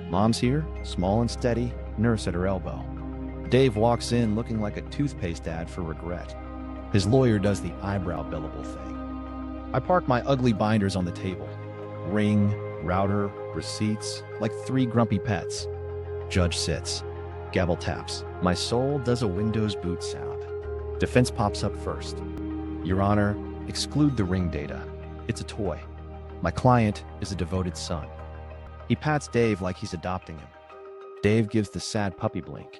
Mom's here, small and steady, nurse at her elbow. Dave walks in looking like a toothpaste ad for regret. His lawyer does the eyebrow billable thing. I park my ugly binders on the table. Ring, router, receipts, like 3 grumpy pets. Judge sits. Gavel taps. My soul does a Windows boot sound. Defense pops up first. Your Honor, exclude the ring data. It's a toy. My client is a devoted son. He pats Dave like he's adopting him. Dave gives the sad puppy blink.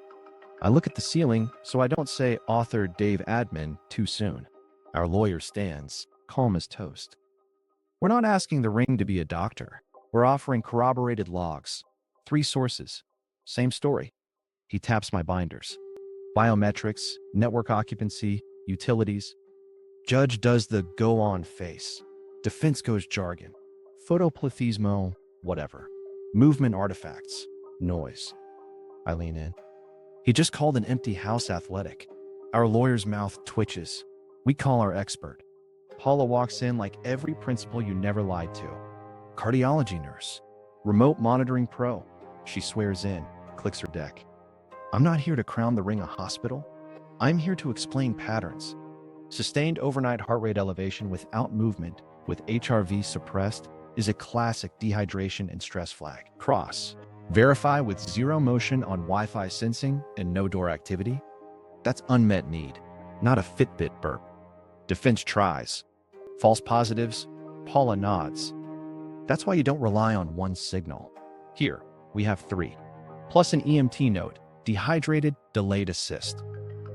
I look at the ceiling so I don't say author Dave Admin too soon. Our lawyer stands, calm as toast. We're not asking the ring to be a doctor. We're offering corroborated logs. 3 sources. Same story. He taps my binders. Biometrics, network occupancy, utilities. Judge does the go on face. Defense goes jargon. Photoplathismo, whatever. Movement artifacts, noise. I lean in. He just called an empty house athletic. Our lawyer's mouth twitches. We call our expert. Paula walks in like every principal you never lied to. Cardiology nurse. Remote monitoring pro. She swears in, clicks her deck. I'm not here to crown the ring a hospital. I'm here to explain patterns. Sustained overnight heart rate elevation without movement, with HRV suppressed, is a classic dehydration and stress flag. Cross. Verify with 0 motion on Wi-Fi sensing and no door activity? That's unmet need, not a Fitbit burp. Defense tries. False positives? Paula nods. That's why you don't rely on one signal. Here, we have 3. Plus an EMT note, dehydrated, delayed assist.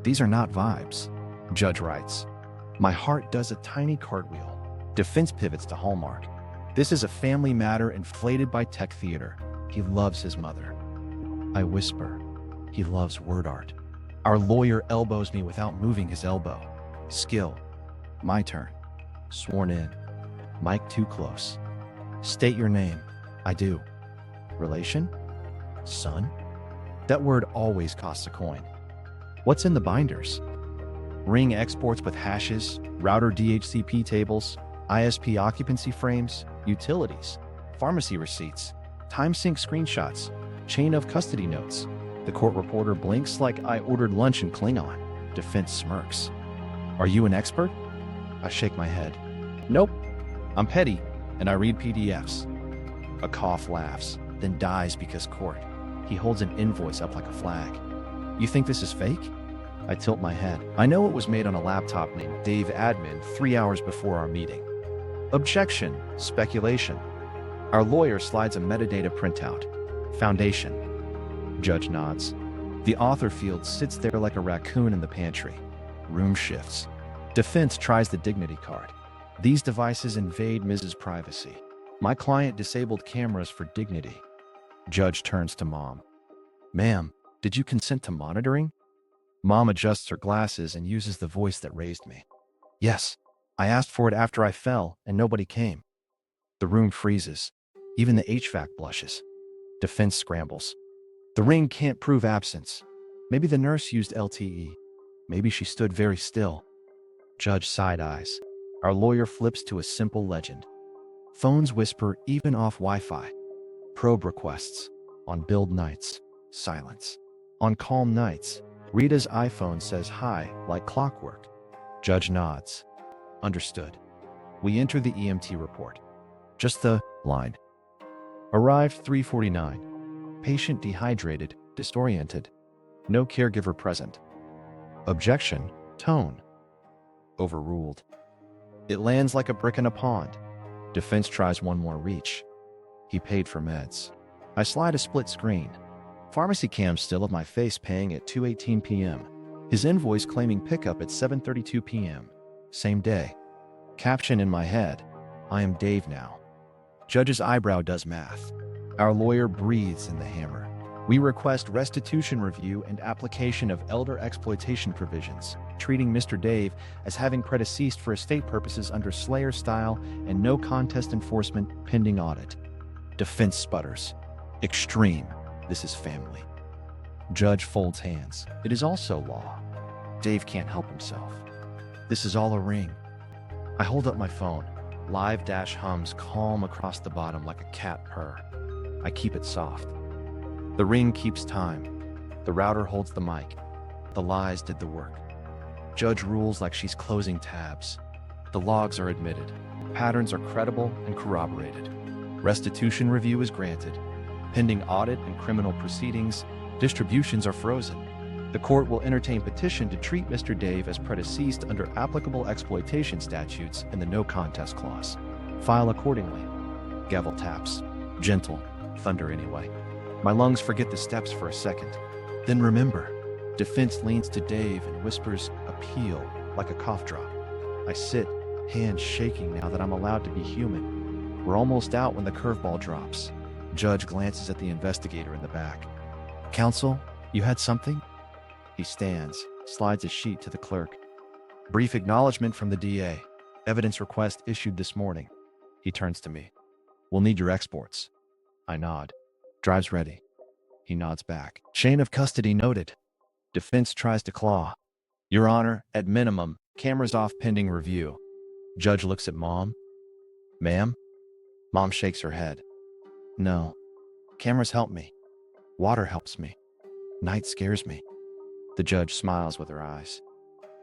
These are not vibes. Judge writes. My heart does a tiny cartwheel. Defense pivots to Hallmark. This is a family matter inflated by tech theater. He loves his mother. I whisper. He loves word art. Our lawyer elbows me without moving his elbow. Skill. My turn. Sworn in. Mic too close. State your name. I do. Relation? Son? That word always costs a coin. What's in the binders? Ring exports with hashes, router DHCP tables, ISP occupancy frames, utilities, pharmacy receipts, time sync screenshots, chain of custody notes. The court reporter blinks like I ordered lunch in Klingon. Defense smirks. Are you an expert? I shake my head. Nope. I'm petty, and I read PDFs. A cough laughs, then dies because court. He holds an invoice up like a flag. You think this is fake? I tilt my head. I know it was made on a laptop named Dave Admin 3 hours before our meeting. Objection. Speculation. Our lawyer slides a metadata printout. Foundation. Judge nods. The author field sits there like a raccoon in the pantry. Room shifts. Defense tries the dignity card. These devices invade Mrs. Privacy. My client disabled cameras for dignity. Judge turns to Mom. Ma'am, did you consent to monitoring? Mom adjusts her glasses and uses the voice that raised me. Yes, I asked for it after I fell and nobody came. The room freezes. Even the HVAC blushes. Defense scrambles. The ring can't prove absence. Maybe the nurse used LTE. Maybe she stood very still. Judge side-eyes. Our lawyer flips to a simple legend. Phones whisper even off Wi-Fi. Probe requests. On build nights, silence. On calm nights, Rita's iPhone says hi like clockwork. Judge nods. Understood. We enter the EMT report. Just the line. Arrived 3:49. Patient dehydrated, disoriented. No caregiver present. Objection, tone. Overruled. It lands like a brick in a pond. Defense tries one more reach. He paid for meds. I slide a split screen. Pharmacy cam still of my face paying at 2:18 p.m. His invoice claiming pickup at 7:32 p.m. Same day. Caption in my head. I am Dave now. Judge's eyebrow does math. Our lawyer breathes in the hammer. We request restitution review and application of elder exploitation provisions, treating Mr. Dave as having predeceased for estate purposes under Slayer style and no contest enforcement pending audit. Defense sputters. Extreme. This is family. Judge folds hands. It is also law. Dave can't help himself. This is all a ring. I hold up my phone. Live dash hums calm across the bottom like a cat purr. I keep it soft. The ring keeps time. The router holds the mic. The lies did the work. Judge rules like she's closing tabs. The logs are admitted. Patterns are credible and corroborated. Restitution review is granted. Pending audit and criminal proceedings, distributions are frozen. The court will entertain petition to treat Mr. Dave as predeceased under applicable exploitation statutes and the no contest clause. File accordingly. Gavel taps. Gentle. Thunder anyway. My lungs forget the steps for a second. Then remember. Defense leans to Dave and whispers, appeal, like a cough drop. I sit, hands shaking now that I'm allowed to be human. We're almost out when the curveball drops. Judge glances at the investigator in the back. Counsel, you had something? He stands, slides a sheet to the clerk. Brief acknowledgement from the DA. Evidence request issued this morning. He turns to me. We'll need your exports. I nod. Drive's ready. He nods back. Chain of custody noted. Defense tries to claw. Your Honor, at minimum, cameras off pending review. Judge looks at Mom. Ma'am? Mom shakes her head. No. Cameras help me. Water helps me. Night scares me. The judge smiles with her eyes.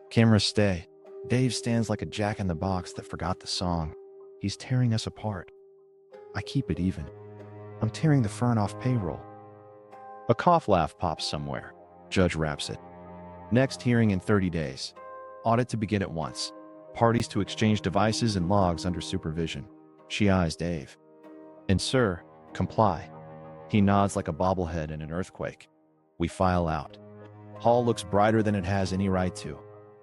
Cameras stay. Dave stands like a jack-in-the-box that forgot the song. He's tearing us apart. I keep it even. I'm tearing the Fern off payroll. A cough laugh pops somewhere. Judge wraps it. Next hearing in 30 days. Audit to begin at once. Parties to exchange devices and logs under supervision. She eyes Dave. And sir, comply. He nods like a bobblehead in an earthquake. We file out. Hall looks brighter than it has any right to.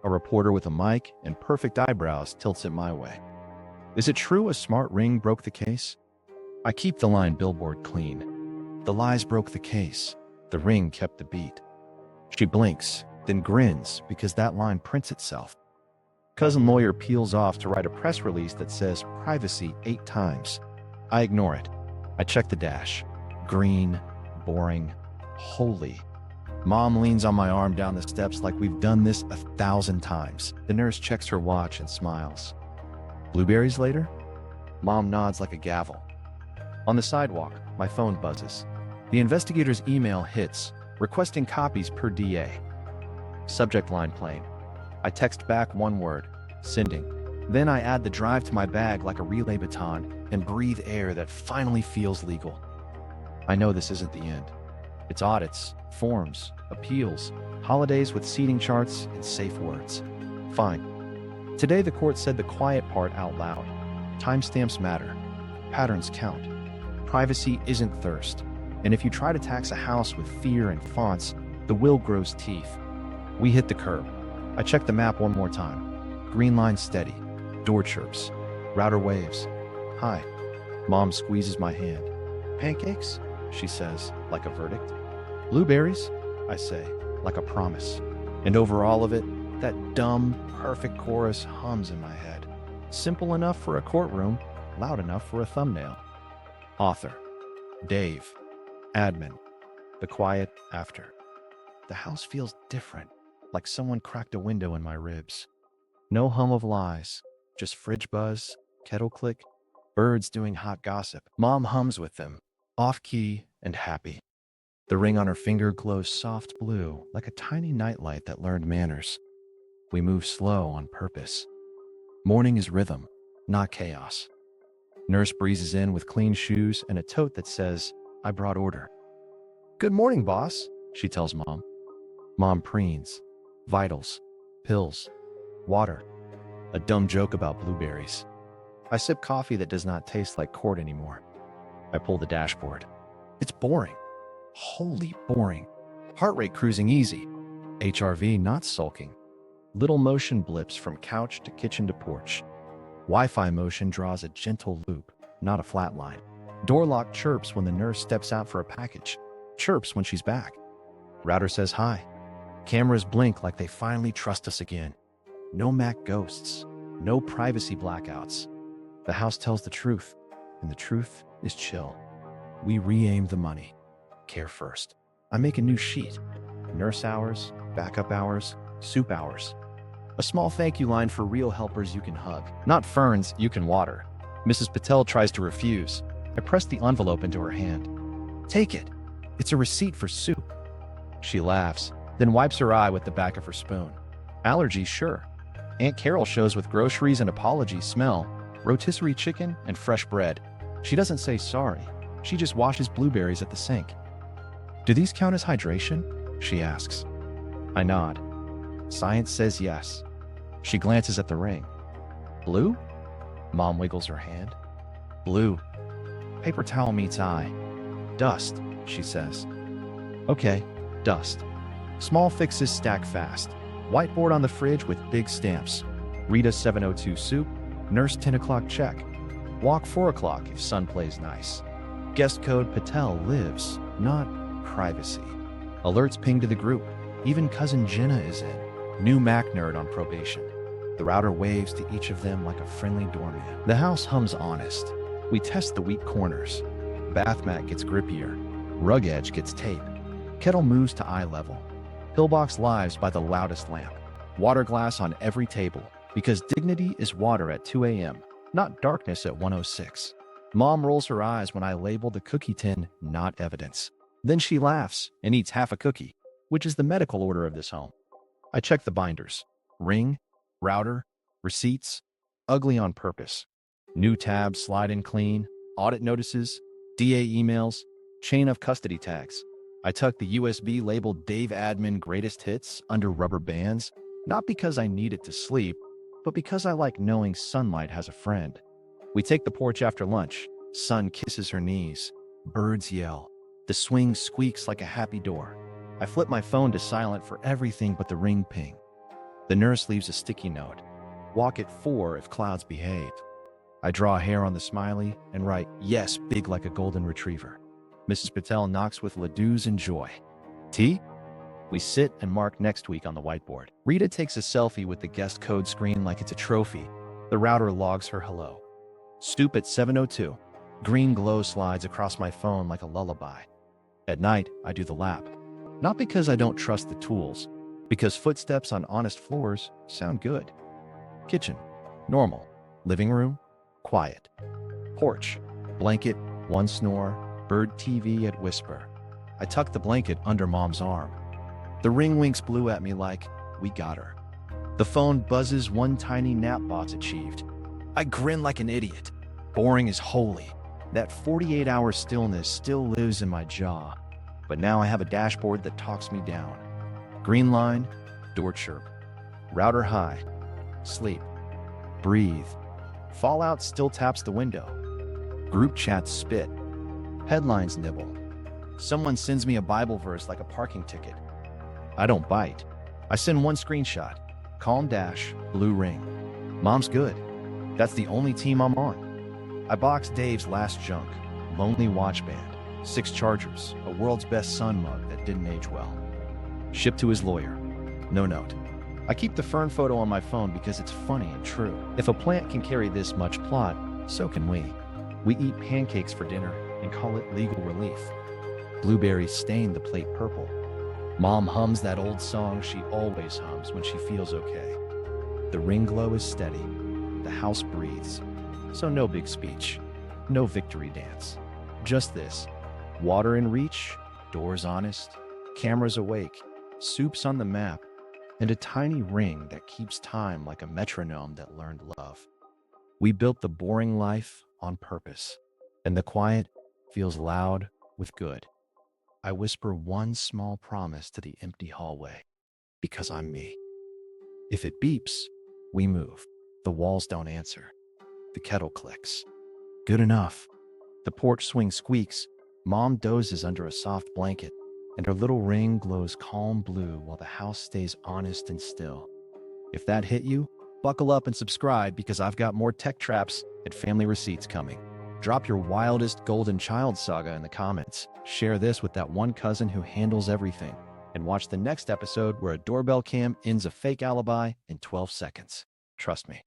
A reporter with a mic and perfect eyebrows tilts it my way. Is it true a smart ring broke the case? I keep the line billboard clean. The lies broke the case. The ring kept the beat. She blinks, then grins because that line prints itself. Cousin lawyer peels off to write a press release that says privacy 8 times. I ignore it. I check the dash. Green, boring, holy. Mom leans on my arm down the steps like we've done this 1,000 times. The nurse checks her watch and smiles. Blueberries later? Mom nods like a gavel. On the sidewalk, my phone buzzes. The investigator's email hits, requesting copies per DA. Subject line plain. I text back one word, sending. Then I add the drive to my bag like a relay baton and breathe air that finally feels legal. I know this isn't the end. It's audits, forms, appeals, holidays with seating charts and safe words. Fine. Today the court said the quiet part out loud. Timestamps matter. Patterns count. Privacy isn't thirst. And if you try to tax a house with fear and fonts, the will grows teeth. We hit the curb. I check the map one more time. Green line steady. Door chirps. Router waves. Hi. Mom squeezes my hand. Pancakes? She says, like a verdict. Blueberries? I say, like a promise. And over all of it, that dumb, perfect chorus hums in my head. Simple enough for a courtroom, loud enough for a thumbnail. Author. Dave. Admin. The quiet after. The house feels different, like someone cracked a window in my ribs. No hum of lies, just fridge buzz, kettle click, birds doing hot gossip. Mom hums with them, off-key and happy. The ring on her finger glows soft blue, like a tiny nightlight that learned manners. We move slow on purpose. Morning is rhythm, not chaos. Nurse breezes in with clean shoes and a tote that says, I brought order. Good morning, boss, she tells Mom. Mom preens. Vitals, pills, water, a dumb joke about blueberries. I sip coffee that does not taste like court anymore. I pull the dashboard. It's boring. Holy boring. Heart rate cruising easy. HRV not sulking. Little motion blips from couch to kitchen to porch. Wi-Fi motion draws a gentle loop, not a flat line. Door lock chirps when the nurse steps out for a package. Chirps when she's back. Router says hi. Cameras blink like they finally trust us again. No Mac ghosts. No privacy blackouts. The house tells the truth, and the truth is chill. We re-aim the money. Care first. I make a new sheet. Nurse hours, backup hours, soup hours. A small thank you line for real helpers you can hug, not ferns you can water. Mrs. Patel tries to refuse. I press the envelope into her hand. Take it. It's a receipt for soup. She laughs, then wipes her eye with the back of her spoon. Allergies, sure. Aunt Carol shows with groceries and apologies smell, rotisserie chicken and fresh bread. She doesn't say sorry. She just washes blueberries at the sink. Do these count as hydration? She asks. I nod. Science says yes. She glances at the ring. Blue? Mom wiggles her hand. Blue. Paper towel meets eye. Dust, she says. Okay, dust. Small fixes stack fast. Whiteboard on the fridge with big stamps. Rita 702 soup. Nurse 10 o'clock check. Walk 4 o'clock if son plays nice. Guest code Patel lives, not privacy. Alerts ping to the group. Even cousin Jenna is in. New Mac nerd on probation. The router waves to each of them like a friendly doorman. The house hums honest. We test the weak corners. Bath mat gets grippier. Rug edge gets tape. Kettle moves to eye level. Pillbox lives by the loudest lamp. Water glass on every table, because dignity is water at 2 a.m., not darkness at 1:06. Mom rolls her eyes when I label the cookie tin not evidence. Then she laughs and eats half a cookie, which is the medical order of this home. I check the binders. Ring, router, receipts, ugly on purpose. New tabs slide in clean, audit notices, DA emails, chain of custody tags. I tuck the USB labeled Dave Admin Greatest Hits under rubber bands, not because I need it to sleep, but because I like knowing sunlight has a friend. We take the porch after lunch. Sun kisses her knees. Birds yell. The swing squeaks like a happy door. I flip my phone to silent for everything but the ring ping. The nurse leaves a sticky note. Walk at 4 if clouds behave. I draw a hair on the smiley and write, yes, big like a golden retriever. Mrs. Patel knocks with ladoos and joy. Tea? We sit and mark next week on the whiteboard. Rita takes a selfie with the guest code screen like it's a trophy. The router logs her hello. Stoop at 7:02. Green glow slides across my phone like a lullaby. At night, I do the lap. Not because I don't trust the tools, because footsteps on honest floors sound good. Kitchen, normal. Living room, quiet. Porch, blanket, one snore, bird TV at whisper. I tuck the blanket under Mom's arm. The ring winks blue at me like, we got her. The phone buzzes, one tiny nap box achieved. I grin like an idiot. Boring is holy. That 48-hour stillness still lives in my jaw. But now I have a dashboard that talks me down. Green line, door chirp. Router high. Sleep. Breathe. Fallout still taps the window. Group chats spit. Headlines nibble. Someone sends me a Bible verse like a parking ticket. I don't bite. I send one screenshot. Calm dash, blue ring. Mom's good. That's the only team I'm on. I boxed Dave's last junk. Lonely watch band. 6 chargers. A world's best sun mug that didn't age well. Shipped to his lawyer. No note. I keep the Fern photo on my phone because it's funny and true. If a plant can carry this much plot, so can we. We eat pancakes for dinner and call it legal relief. Blueberries stain the plate purple. Mom hums that old song she always hums when she feels okay. The ring glow is steady. The house breathes. So no big speech. No victory dance. Just this. Water in reach, doors honest, cameras awake, soups on the map, and a tiny ring that keeps time like a metronome that learned love. We built the boring life on purpose, and the quiet feels loud with good. I whisper one small promise to the empty hallway, because I'm me. If it beeps, we move. The walls don't answer. The kettle clicks. Good enough. The porch swing squeaks. Mom dozes under a soft blanket, and her little ring glows calm blue while the house stays honest and still. If that hit you, buckle up and subscribe because I've got more tech traps and family receipts coming. Drop your wildest golden child saga in the comments. Share this with that one cousin who handles everything. And watch the next episode where a doorbell cam ends a fake alibi in 12 seconds. Trust me.